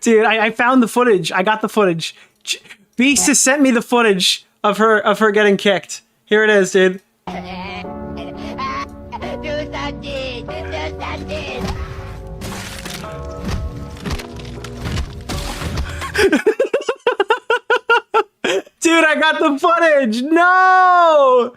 Dude, I found the footage. I got the footage. Beast has sent me the footage of her getting kicked. Here it is, dude. Dude, I got the footage! No!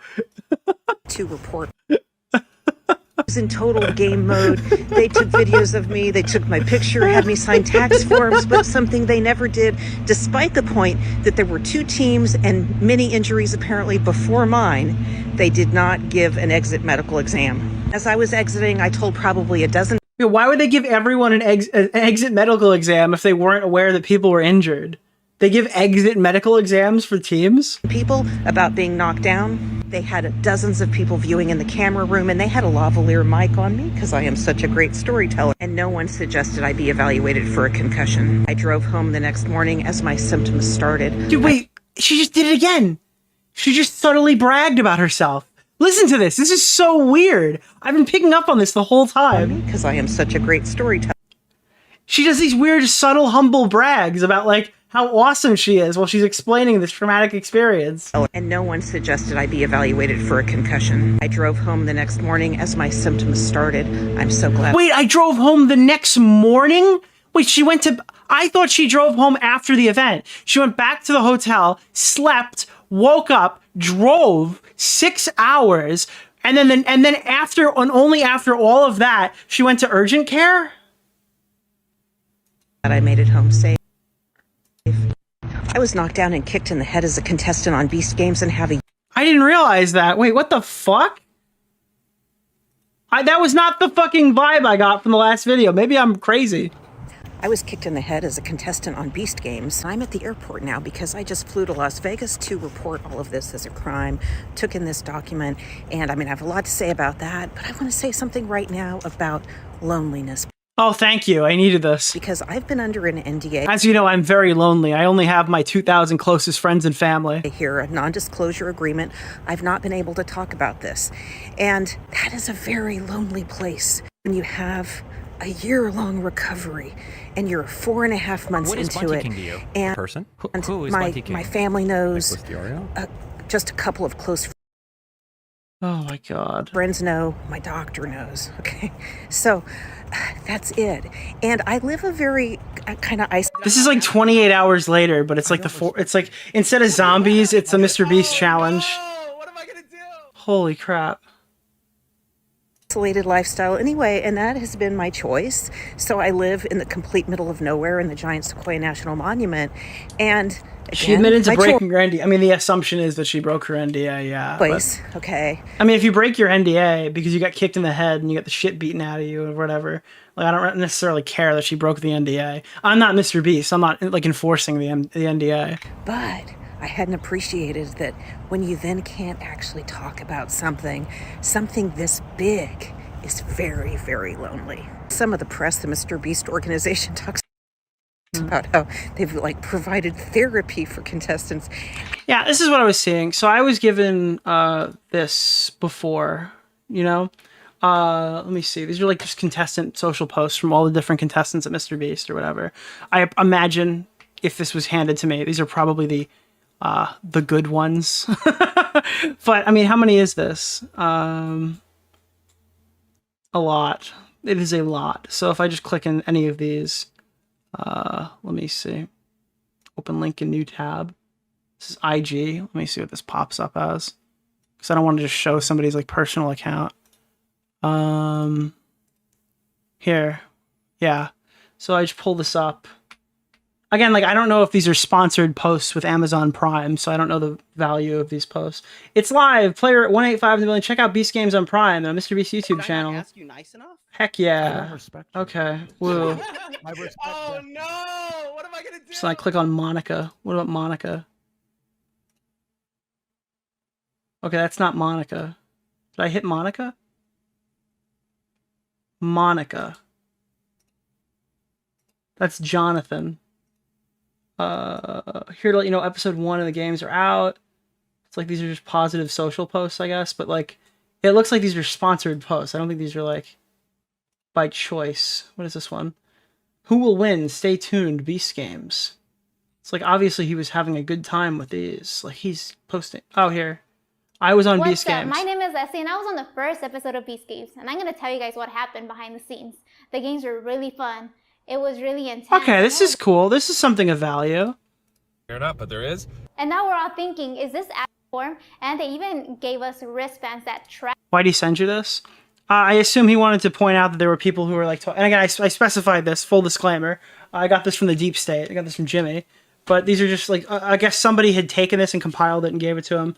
To report. I was in total game mode. They took videos of me, they took my picture, had me sign tax forms, but something they never did, despite the point that there were 2 teams and many injuries apparently before mine, they did not give an exit medical exam. As I was exiting, I told probably a dozen. Why would they give everyone an exit medical exam if they weren't aware that people were injured? They give exit medical exams for teams? People about being knocked down. They had dozens of people viewing in the camera room, and they had a lavalier mic on me because I am such a great storyteller. And no one suggested I be evaluated for a concussion. I drove home the next morning as my symptoms started. Dude, wait, she just did it again. She just subtly bragged about herself. Listen to this. This is so weird. I've been picking up on this the whole time. Because I am such a great storyteller. She does these weird, subtle, humble brags about, like, how awesome she is while she's explaining this traumatic experience. And no one suggested I be evaluated for a concussion. I drove home the next morning as my symptoms started. I'm so glad. Wait, I drove home the next morning? Wait, she went to... I thought she drove home after the event. She went back to the hotel, slept, woke up, drove 6 hours, and then after, and only after all of that, she went to urgent care? I made it home safe. I was knocked down and kicked in the head as a contestant on Beast Games and have a... I didn't realize that. Wait, what the fuck? That was not the fucking vibe I got from the last video. Maybe I'm crazy. I was kicked in the head as a contestant on Beast Games. I'm at the airport now because I just flew to Las Vegas to report all of this as a crime, took in this document, and I mean, I have a lot to say about that, but I want to say something right now about loneliness. Oh, thank you. I needed this. Because I've been under an NDA. As you know, I'm very lonely. I only have my 2,000 closest friends and family. Here, a non-disclosure agreement. I've not been able to talk about this. And that is a very lonely place when you have a year-long recovery and you're 4.5 months what into is it. To you? And Person? And who is my family knows. Nicholas DeOrio? Just a couple of close friends. Oh my God. Friends know, my doctor knows, okay? So that's it. And I live a very kind of isolated... This is like 28 hours later, but it's like it's like, instead of zombies, it's the MrBeast challenge. What am I gonna do? Holy crap. Isolated lifestyle anyway, and that has been my choice. So I live in the complete middle of nowhere in the giant Sequoia National Monument, and again, she admitted to breaking her NDA. I mean, the assumption is that she broke her NDA, yeah. Place, okay. I mean, if you break your NDA because you got kicked in the head and you got the shit beaten out of you or whatever, like, I don't necessarily care that she broke the NDA. I'm not MrBeast. I'm not, like, enforcing the NDA. But I hadn't appreciated that when you then can't actually talk about something this big is very, very lonely. Some of the press, the MrBeast organization talks. about how they've like provided therapy for contestants. Yeah, this is what I was seeing. So I was given this before, you know. Let me see. These are like just contestant social posts from all the different contestants at MrBeast or whatever. I imagine if this was handed to me, these are probably the good ones. But I mean, how many is this? A lot. It is a lot. So if I just click in any of these, let me see. Open link in new tab. This is IG. Let me see what this pops up as, because I don't want to just show somebody's like personal account. Here. Yeah. So I just pull this up. Again, like, I don't know if these are sponsored posts with Amazon Prime, so I don't know the value of these posts. It's live. Player at 185 million. Check out Beast Games on Prime, on MrBeast's YouTube channel. Can I ask you nice enough? Heck yeah. Okay. Woo. Oh no! What am I gonna do? So I click on Monica. What about Monica? Okay, that's not Monica. Did I hit Monica? Monica. That's Jonathan. Here to let you know, episode 1 of the games are out. It's like these are just positive social posts, I guess, but like it looks like these are sponsored posts. I don't think these are like by choice. What is this one? Who will win? Stay tuned. Beast Games. It's like obviously he was having a good time with these. Like he's posting. Oh, here. I was on Beast Games. My name is Leslie and I was on the first episode of Beast Games, and I'm gonna tell you guys what happened behind the scenes. The games were really fun. It was really intense. Okay, this is cool. This is something of value. Fair enough, but there is. And now we're all thinking, is this app form? And they even gave us wristbands that track. Why'd he send you this? I assume he wanted to point out that there were people who were like, and again, I specified this, full disclaimer. I got this from the deep state. I got this from Jimmy. But these are just like, I guess somebody had taken this and compiled it and gave it to him.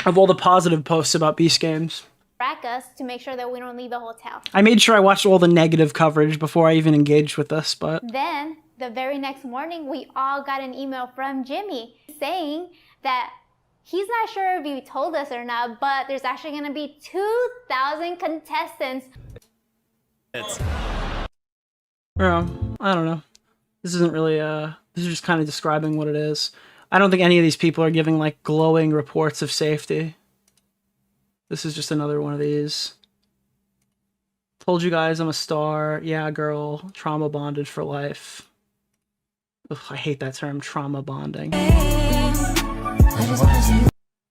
Of all the positive posts about Beast Games. Track us to make sure that we don't leave the hotel. I made sure I watched all the negative coverage before I even engaged with this, but... Then, the very next morning, we all got an email from Jimmy saying that he's not sure if he told us or not, but there's actually going to be 2,000 contestants. Well, I don't know. This isn't really, this is just kind of describing what it is. I don't think any of these people are giving, like, glowing reports of safety. This is just another one of these. Told you guys I'm a star. Yeah, girl. Trauma bonded for life. Ugh, I hate that term, trauma bonding.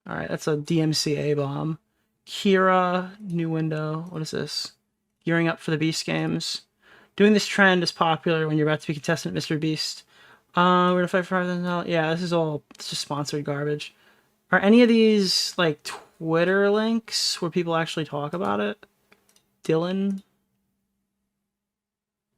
Alright, that's a DMCA bomb. Kira, new window. What is this? Gearing up for the Beast Games. Doing this trend is popular when you're about to be contestant at MrBeast. We're gonna fight for $5,000. Yeah, this is all, it's just sponsored garbage. Are any of these, like, Twitter links where people actually talk about it? Dylan?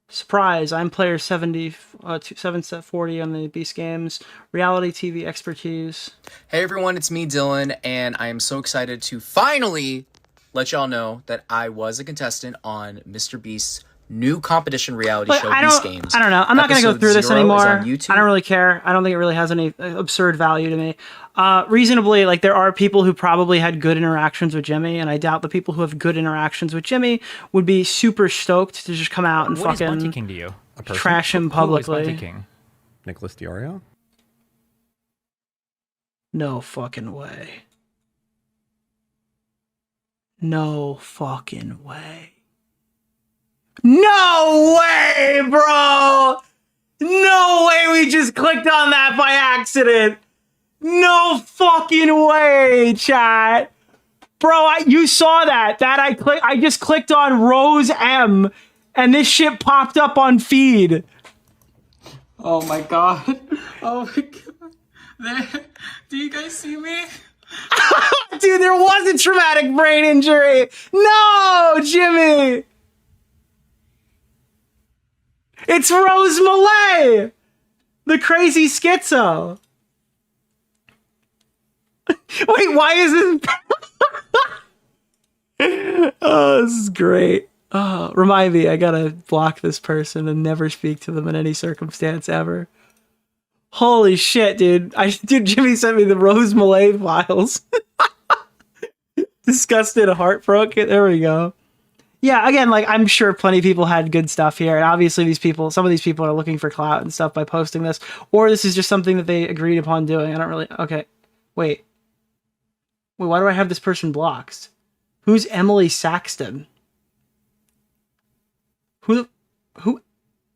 Surprise, I'm player 740 on the Beast Games. Reality TV expertise. Hey everyone, it's me, Dylan, and I am so excited to finally let y'all know that I was a contestant on MrBeast's new competition reality show, Beast Games. I don't know. I'm not going to go through this anymore. I On YouTube. don't really care. I don't think it really has any absurd value to me. Reasonably, like, there are people who probably had good interactions with Jimmy, and I doubt the people who have good interactions with Jimmy would be super stoked to just come out and What is fucking Bunty King to you? A person? trash him Who is publicly. Bunty King? Nicholas DeOrio? No fucking way. No fucking way. No way, bro! No way we just clicked on that by accident! No fucking way, chat! Bro, you saw that. I just clicked on Rose M, and this shit popped up on feed. Oh my god. Oh my god. Do you guys see me? Dude, there was a traumatic brain injury! No, Jimmy! It's Rose Malay! The crazy schizo! Wait, why is this? Oh, this is great. Oh, remind me, I gotta block this person and never speak to them in any circumstance ever. Holy shit, dude. Dude, Jimmy sent me the Rose Malay files. Disgusted, heartbroken. There we go. Yeah, again, like, I'm sure plenty of people had good stuff here, and obviously some of these people are looking for clout and stuff by posting this, or this is just something that they agreed upon doing. I don't really... Okay. Wait, why do I have this person blocked? Who's Emily Saxton? Who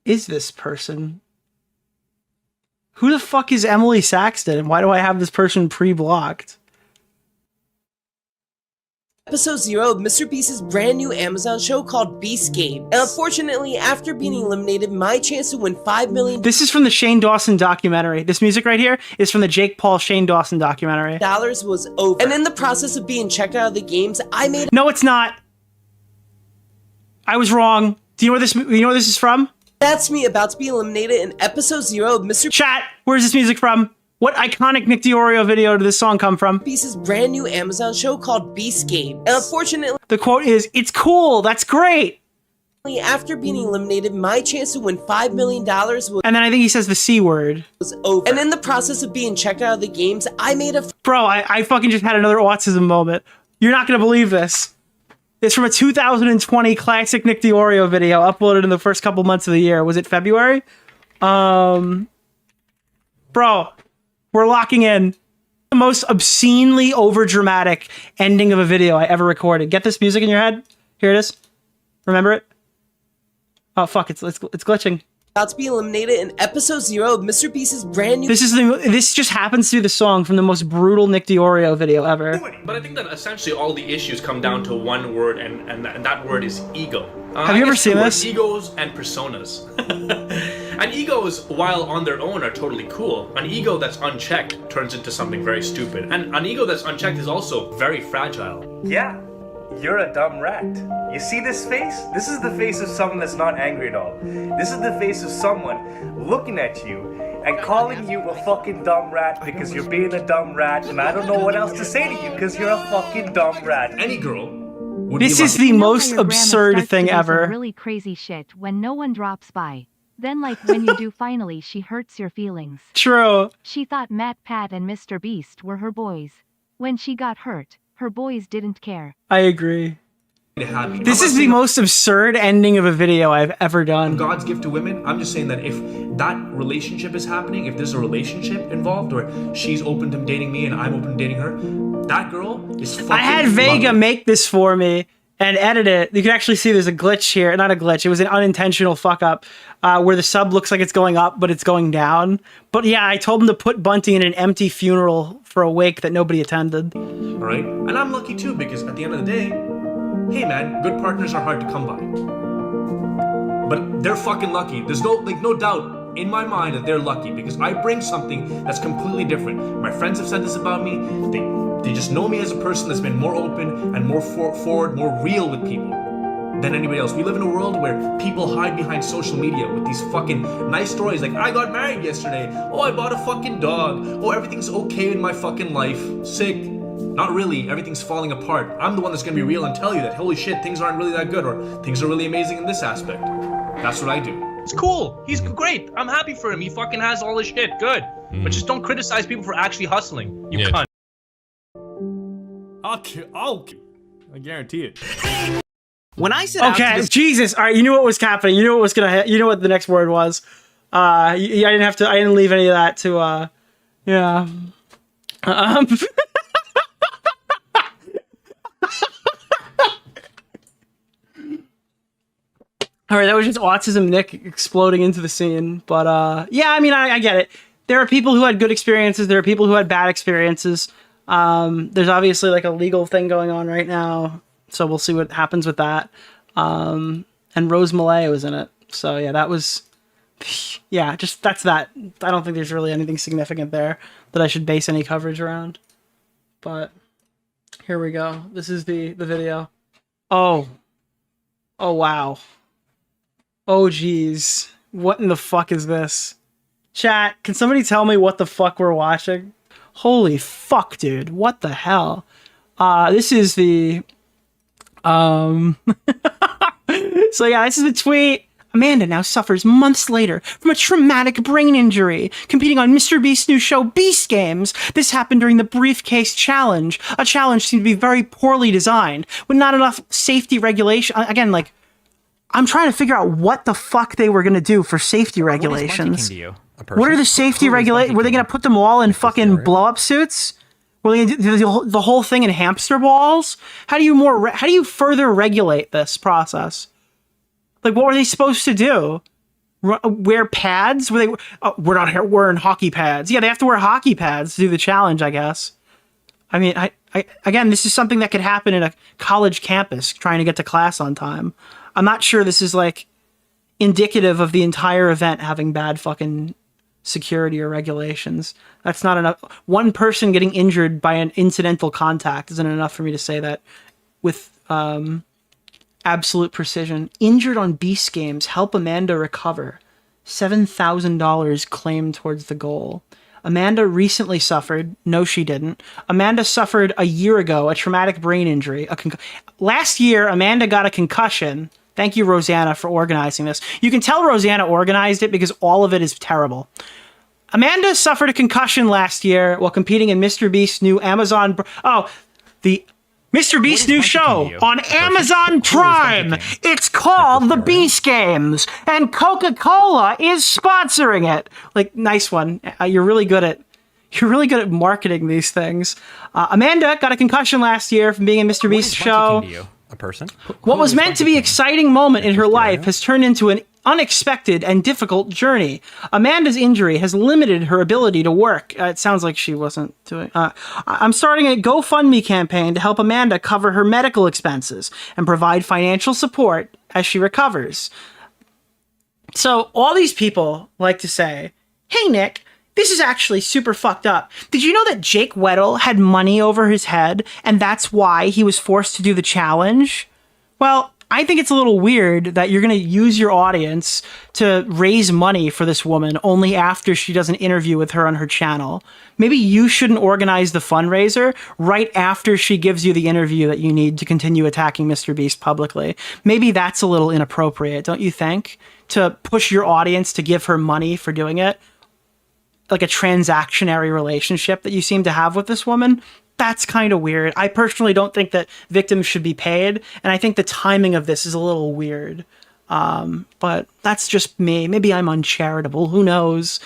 is this person? Who the fuck is Emily Saxton, and why do I have this person pre-blocked? Episode 0 of MrBeast's brand new Amazon show called Beast Game. And unfortunately, after being eliminated, my chance to win $5 million... This is from the Shane Dawson documentary. This music right here is from the Jake Paul Shane Dawson documentary. ...was over. And in the process of being checked out of the games, I made... No, it's not. I was wrong. Do you know where this is from? That's me about to be eliminated in episode 0 of Mr. Chat, where's this music from? What iconic Nick DeOrio video did this song come from? Beast's brand new Amazon show called Beast Game. And unfortunately... The quote is, "It's cool, that's great." After being eliminated, my chance to win $5 million was... And then I think he says the C word. ...was over. And in the process of being checked out of the games, I made a... Bro, I fucking just had another autism moment. You're not gonna believe this. It's from a 2020 classic Nick DeOrio video uploaded in the first couple months of the year. Was it February? Bro, we're locking in the most obscenely overdramatic ending of a video I ever recorded. Get this music in your head. Here it is. Remember it? Oh fuck! It's glitching. About to be eliminated in episode 0 of MrBeast's brand new... This just happens to be the song from the most brutal Nick DeOrio video ever. But I think that essentially all the issues come down to one word, and that word is ego. Have you ever seen this? Egos and personas. And egos, while on their own, are totally cool. An ego that's unchecked turns into something very stupid. And an ego that's unchecked is also very fragile. Yeah, you're a dumb rat. You see this face? This is the face of someone that's not angry at all. This is the face of someone looking at you and calling you a fucking dumb rat because you're being a dumb rat, and I don't know what else to say to you because you're a fucking dumb rat. Any girl. This is the most absurd thing ever. Really crazy shit when no one drops by. Then like when you do finally she hurts your feelings. True. She thought Matt, Pat, and Mr. Beast were her boys. When she got hurt, her boys didn't care. I agree. This is the most absurd ending of a video I've ever done. God's gift to women. I'm just saying that if that relationship is happening, if there's a relationship involved, or she's open to dating me and I'm open to dating her, that girl is fucking... I had Vega make this for me and edit it. You can actually see there's a glitch here. Not a glitch. It was an unintentional fuck up where the sub looks like it's going up, but it's going down. But yeah, I told him to put Bunty in an empty funeral for a wake that nobody attended. All right? And I'm lucky too, because at the end of the day, hey man, good partners are hard to come by. But they're fucking lucky. There's no doubt in my mind that they're lucky because I bring something that's completely different. My friends have said this about me. They just know me as a person that's been more open and more forward, more real with people than anybody else. We live in a world where people hide behind social media with these fucking nice stories like, I got married yesterday. Oh, I bought a fucking dog. Oh, everything's okay in my fucking life. Sick. Not really, everything's falling apart. I'm the one that's gonna be real and tell you that, holy shit, things aren't really that good, or things are really amazing in this aspect. That's what I do. It's cool. He's great. I'm happy for him. He fucking has all his shit. Good. But just don't criticize people for actually hustling. You cunt. I guarantee it. When I said okay, Jesus, all right, you knew what was happening. You knew what was gonna. You know what the next word was. I didn't leave any of that to. Yeah. All right, that was just autism Nick exploding into the scene. But yeah, I mean, I get it. There are people who had good experiences. There are people who had bad experiences. There's obviously like a legal thing going on right now, so we'll see what happens with that. And Rose Malay was in it, so yeah, that was, yeah, just that's that. I don't think there's really anything significant there that I should base any coverage around. But here we go. This is the video. Oh wow. Oh geez, what in the fuck is this? Chat, can somebody tell me what the fuck we're watching? Holy fuck, dude, what the hell? This is the so yeah, this is the tweet. Amanda now suffers months later from a traumatic brain injury, competing on MrBeast's new show, Beast Games. This happened during the briefcase challenge. A challenge seemed to be very poorly designed, with not enough safety regulation. Again, like, I'm trying to figure out what the fuck they were going to do for safety regulations. What are the safety regulations? Were they going to put them all in fucking blow-up suits? Were they going to do the whole thing in hamster balls? How do you further regulate this process? Like, what were they supposed to do? Wear pads? We're not wearing hockey pads. Yeah, they have to wear hockey pads to do the challenge, I guess. I mean, again, this is something that could happen in a college campus trying to get to class on time. I'm not sure this is, like, indicative of the entire event having bad fucking security or regulations. That's not enough. One person getting injured by an incidental contact isn't enough for me to say that with absolute precision. Injured on Beast Games, help Amanda recover. $7,000 claimed towards the goal. Amanda recently suffered. No, she didn't. Amanda suffered a year ago a traumatic brain injury. Last year, Amanda got a concussion. Thank you, Rosanna, for organizing this. You can tell Rosanna organized it because all of it is terrible. Amanda suffered a concussion last year while competing in MrBeast's new Amazon... the MrBeast's new show on Amazon Prime. It's called The Beast Games, and Coca-Cola is sponsoring it. Like, nice one. You're really good at marketing these things. Amanda got a concussion last year from being in MrBeast's show. A person? What was meant to be an exciting moment in her life has turned into an unexpected and difficult journey. Amanda's injury has limited her ability to work. It sounds like she wasn't doing... I'm starting a GoFundMe campaign to help Amanda cover her medical expenses and provide financial support as she recovers. So all these people like to say, hey, Nick, this is actually super fucked up. Did you know that Jake Weddle had money over his head and that's why he was forced to do the challenge? Well, I think it's a little weird that you're going to use your audience to raise money for this woman only after she does an interview with her on her channel. Maybe you shouldn't organize the fundraiser right after she gives you the interview that you need to continue attacking MrBeast publicly. Maybe that's a little inappropriate, don't you think? To push your audience to give her money for doing it. Like a transactionary relationship that you seem to have with this woman. That's kind of weird. I personally don't think that victims should be paid, and I think the timing of this is a little weird. But that's just me. Maybe I'm uncharitable. Who knows?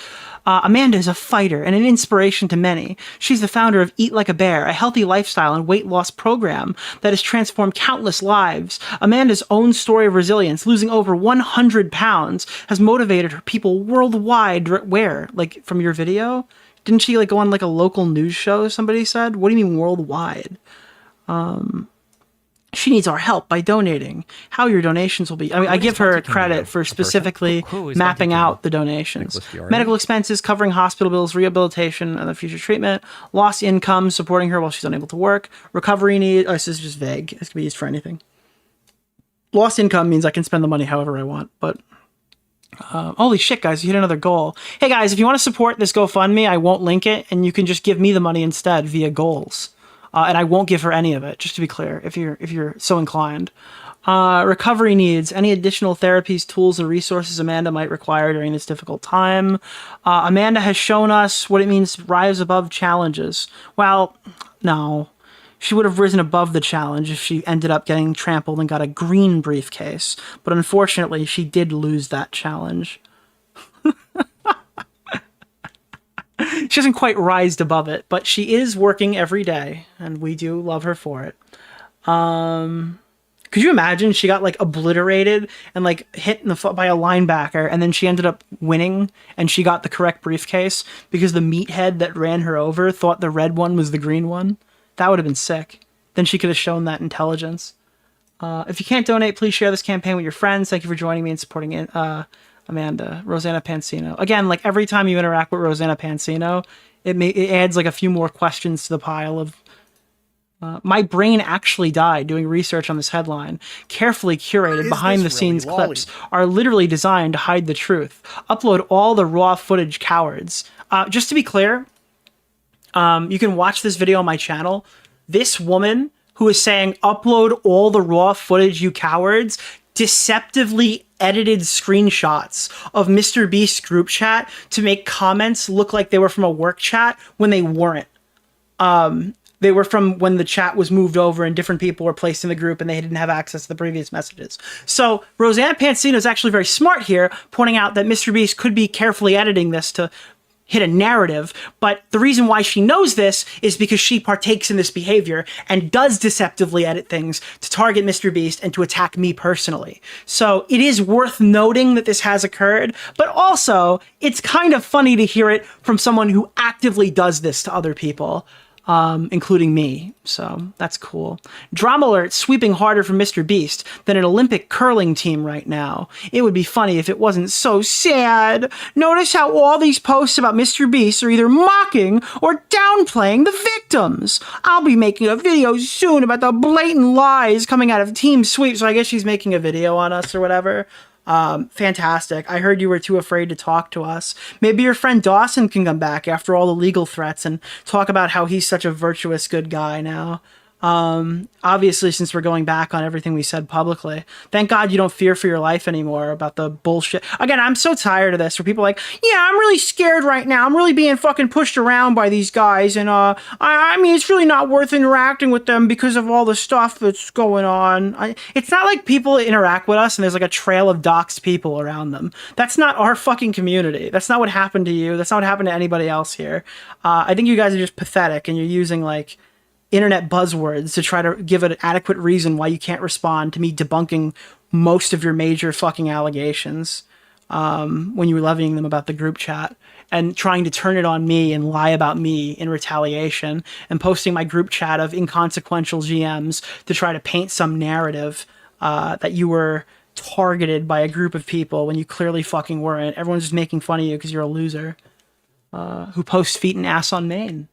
Amanda is a fighter and an inspiration to many. She's the founder of Eat Like a Bear, a healthy lifestyle and weight loss program that has transformed countless lives. Amanda's own story of resilience, losing over 100 pounds, has motivated her people worldwide. Where? Like, from your video? Didn't she, like, go on, like, a local news show, somebody said? What do you mean worldwide? She needs our help by donating. How your donations will be... I mean, I give her credit for specifically mapping out the donations. Medical expenses, covering hospital bills, rehabilitation, and the future treatment. Lost income, supporting her while she's unable to work. Recovery needs... Oh, this is just vague. This can be used for anything. Lost income means I can spend the money however I want, but... holy shit, guys, you hit another goal. Hey, guys, if you want to support this GoFundMe, I won't link it, and you can just give me the money instead via goals. And I won't give her any of it, just to be clear, if you're so inclined. Recovery needs. Any additional therapies, tools, and resources Amanda might require during this difficult time. Amanda has shown us what it means to rise above challenges. Well, no. She would have risen above the challenge if she ended up getting trampled and got a green briefcase. But unfortunately, she did lose that challenge. She hasn't quite rised above it, but she is working every day, and we do love her for it. Could you imagine she got, like, obliterated and, like, hit in the foot by a linebacker, and then she ended up winning, and she got the correct briefcase because the meathead that ran her over thought the red one was the green one? That would have been sick. Then she could have shown that intelligence. If you can't donate, please share this campaign with your friends. Thank you for joining me and supporting it. Amanda, Rosanna Pansino. Again, like, every time you interact with Rosanna Pansino, it adds, like, a few more questions to the pile of... my brain actually died doing research on this headline. Carefully curated behind-the-scenes clips are literally designed to hide the truth. Upload all the raw footage, cowards. Just to be clear, you can watch this video on my channel. This woman who is saying, upload all the raw footage, you cowards, deceptively edited screenshots of MrBeast's group chat to make comments look like they were from a work chat when they weren't. They were from when the chat was moved over and different people were placed in the group and they didn't have access to the previous messages. So Rosanna Pansino is actually very smart here, pointing out that MrBeast could be carefully editing this to hit a narrative, but the reason why she knows this is because she partakes in this behavior and does deceptively edit things to target MrBeast and to attack me personally. So it is worth noting that this has occurred, but also it's kind of funny to hear it from someone who actively does this to other people. Including me, so that's cool. Drama alert sweeping harder for MrBeast than an Olympic curling team right now. It would be funny if it wasn't so sad. Notice how all these posts about MrBeast are either mocking or downplaying the victims. I'll be making a video soon about the blatant lies coming out of Team Sweep, so I guess she's making a video on us or whatever. Fantastic. I heard you were too afraid to talk to us. Maybe your friend Dawson can come back after all the legal threats and talk about how he's such a virtuous, good guy now. Obviously, since we're going back on everything we said publicly, thank God you don't fear for your life anymore about the bullshit. Again, I'm so tired of this where people are like, yeah, I'm really scared right now. I'm really being fucking pushed around by these guys. And, I mean, it's really not worth interacting with them because of all the stuff that's going on. It's not like people interact with us and there's like a trail of doxed people around them. That's not our fucking community. That's not what happened to you. That's not what happened to anybody else here. I think you guys are just pathetic and you're using like internet buzzwords to try to give an adequate reason why you can't respond to me debunking most of your major fucking allegations when you were levying them about the group chat and trying to turn it on me and lie about me in retaliation and posting my group chat of inconsequential GMs to try to paint some narrative that you were targeted by a group of people when you clearly fucking weren't. Everyone's just making fun of you because you're a loser who posts feet and ass on main.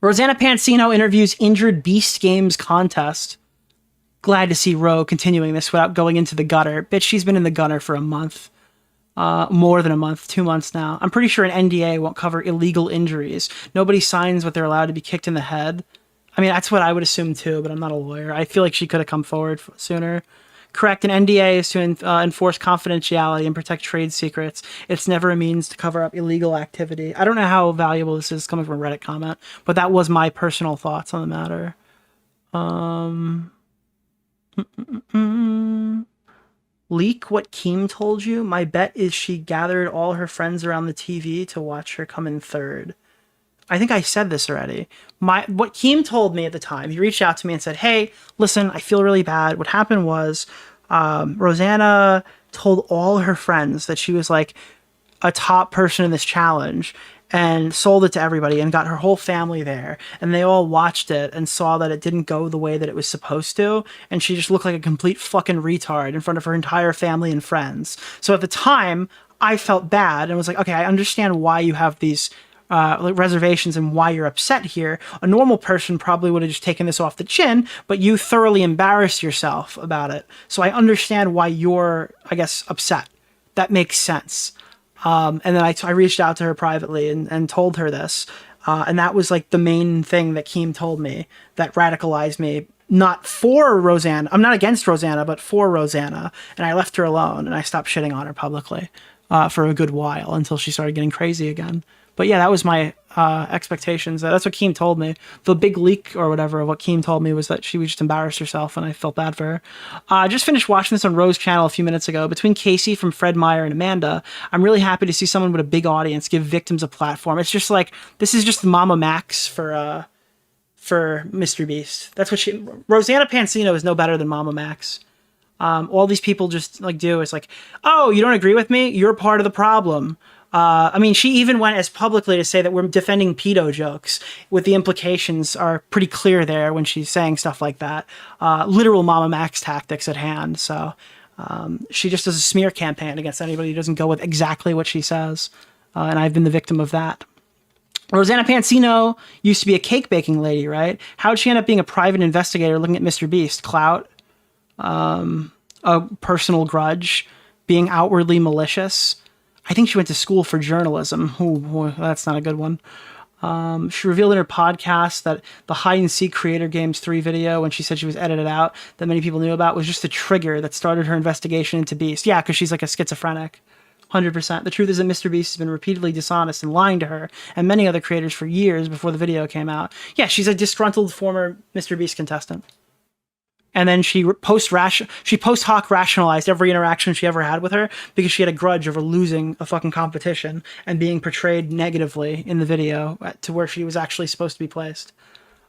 Rosanna Pansino interviews injured Beast Games contest. Glad to see Ro continuing this without going into the gutter. Bitch, she's been in the gutter for a month. More than a month, 2 months now. I'm pretty sure an NDA won't cover illegal injuries. Nobody signs what they're allowed to be kicked in the head. I mean, that's what I would assume too, but I'm not a lawyer. I feel like she could have come forward sooner. Correct, an NDA is to enforce confidentiality and protect trade secrets. It's never a means to cover up illegal activity. I don't know how valuable this is coming from a Reddit comment, but that was my personal thoughts on the matter. Leak what Keem told you? My bet is she gathered all her friends around the TV to watch her come in third. I think I said this already. What Keem told me at the time, he reached out to me and said, hey, listen, I feel really bad. What happened was Rosanna told all her friends that she was like a top person in this challenge and sold it to everybody and got her whole family there. And they all watched it and saw that it didn't go the way that it was supposed to. And she just looked like a complete fucking retard in front of her entire family and friends. So at the time, I felt bad and was like, okay, I understand why you have these reservations and why you're upset here. A normal person probably would have just taken this off the chin, but you thoroughly embarrassed yourself about it. So I understand why you're, I guess, upset. That makes sense. And then I reached out to her privately and told her this. And that was like the main thing that Keem told me that radicalized me. Not for Rosanna. I'm not against Rosanna, but for Rosanna. And I left her alone and I stopped shitting on her publicly for a good while until she started getting crazy again. But yeah, that was my expectations. That's what Keem told me. The big leak or whatever of what Keem told me was that she would just embarrass herself, and I felt bad for her. I just finished watching this on Rose's channel a few minutes ago. Between Casey from Fred Meyer and Amanda, I'm really happy to see someone with a big audience give victims a platform. It's just like, this is just Mama Max for MrBeast. That's what Rosanna Pansino is no better than Mama Max. All these people just like do is like, oh, you don't agree with me? You're part of the problem. I mean, she even went as publicly to say that we're defending pedo jokes, with the implications are pretty clear there when she's saying stuff like that. Literal Mama Max tactics at hand. So she just does a smear campaign against anybody who doesn't go with exactly what she says. And I've been the victim of that. Rosanna Pansino used to be a cake baking lady, right? How'd she end up being a private investigator looking at MrBeast? Clout? A personal grudge? Being outwardly malicious? I think she went to school for journalism. Ooh, boy, that's not a good one. She revealed in her podcast that the hide and seek Creator Games 3 video, when she said she was edited out, that many people knew about, was just a trigger that started her investigation into Beast. Yeah, because she's like a schizophrenic. 100%. The truth is that MrBeast has been repeatedly dishonest and lying to her and many other creators for years before the video came out. Yeah, she's a disgruntled former MrBeast contestant. And then she post-hoc rationalized every interaction she ever had with her because she had a grudge over losing a fucking competition and being portrayed negatively in the video to where she was actually supposed to be placed.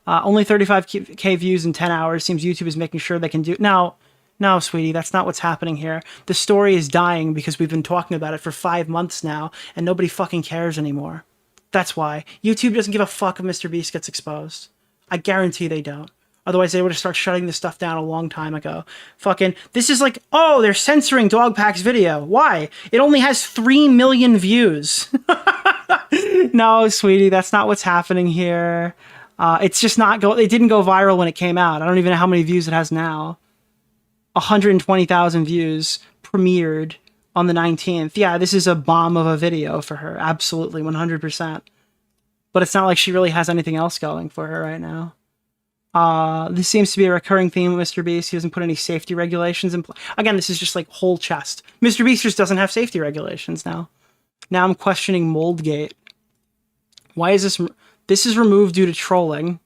Only 35k views in 10 hours. Seems YouTube is making sure they can do... No, sweetie, that's not what's happening here. The story is dying because we've been talking about it for 5 months now and nobody fucking cares anymore. That's why. YouTube doesn't give a fuck if MrBeast gets exposed. I guarantee they don't. Otherwise, they would have started shutting this stuff down a long time ago. Fucking, this is like, oh, they're censoring Dogpack's video. Why? It only has 3 million views. No, sweetie, that's not what's happening here. It's just not it didn't go viral when it came out. I don't even know how many views it has now. 120,000 views, premiered on the 19th. Yeah, this is a bomb of a video for her. Absolutely, 100%. But it's not like she really has anything else going for her right now. This seems to be a recurring theme with MrBeast. He doesn't put any safety regulations in place. Again, this is just like whole chest. MrBeast just doesn't have safety regulations now. Now I'm questioning Moldgate. Why is this... This is removed due to trolling.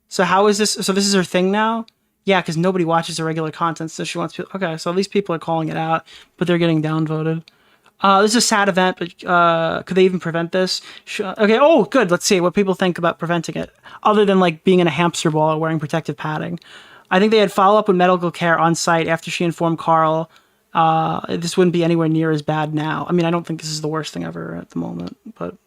So how is this... So this is her thing now? Yeah, because nobody watches the regular content, so she wants to... Okay, so these people are calling it out, but they're getting downvoted. This is a sad event, but could they even prevent this? Okay, oh, good. Let's see what people think about preventing it, other than like being in a hamster ball or wearing protective padding. I think they had follow-up with medical care on site after she informed Carl. This wouldn't be anywhere near as bad now. I mean, I don't think this is the worst thing ever at the moment, but...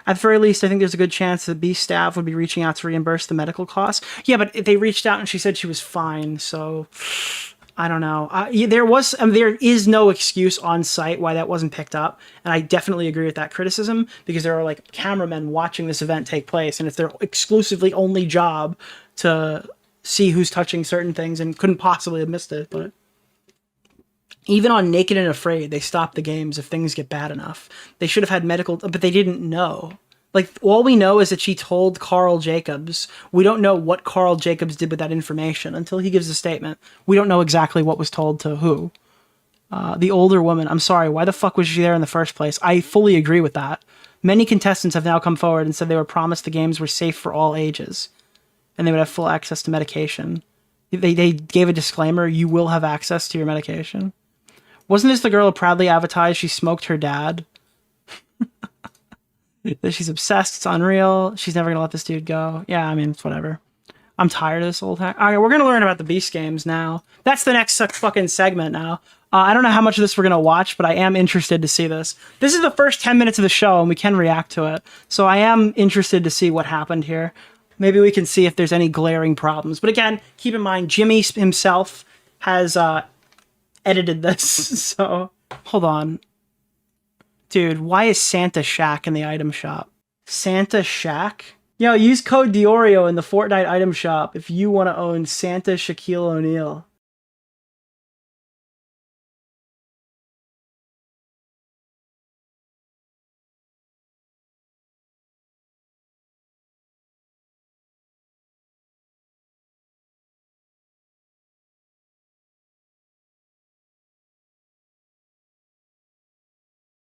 At the very least, I think there's a good chance that Beast staff would be reaching out to reimburse the medical costs. Yeah, but they reached out and she said she was fine, so I don't know. There is no excuse on site why that wasn't picked up, and I definitely agree with that criticism because there are like cameramen watching this event take place, and it's their exclusively only job to see who's touching certain things and couldn't possibly have missed it, but... Even on Naked and Afraid, they stop the games if things get bad enough. They should have had medical... But they didn't know. Like, all we know is that she told Carl Jacobs. We don't know what Carl Jacobs did with that information until he gives a statement. We don't know exactly what was told to who. The older woman, I'm sorry, why the fuck was she there in the first place? I fully agree with that. Many contestants have now come forward and said they were promised the games were safe for all ages. And they would have full access to medication. They gave a disclaimer, you will have access to your medication. Wasn't this the girl who proudly advertised she smoked her dad? She's obsessed. It's unreal. She's never going to let this dude go. Yeah, I mean, it's whatever. I'm tired of this old hack. All right, we're going to learn about the Beast games now. That's the next fucking segment now. I don't know how much of this we're going to watch, but I am interested to see this. This is the first 10 minutes of the show, and we can react to it. So I am interested to see what happened here. Maybe we can see if there's any glaring problems. But again, keep in mind, Jimmy himself has... edited this, so hold on. Dude, why is Santa Shack in the item shop? Santa Shack? Yo, use code DeOrio in the Fortnite item shop if you want to own Santa Shaquille O'Neal.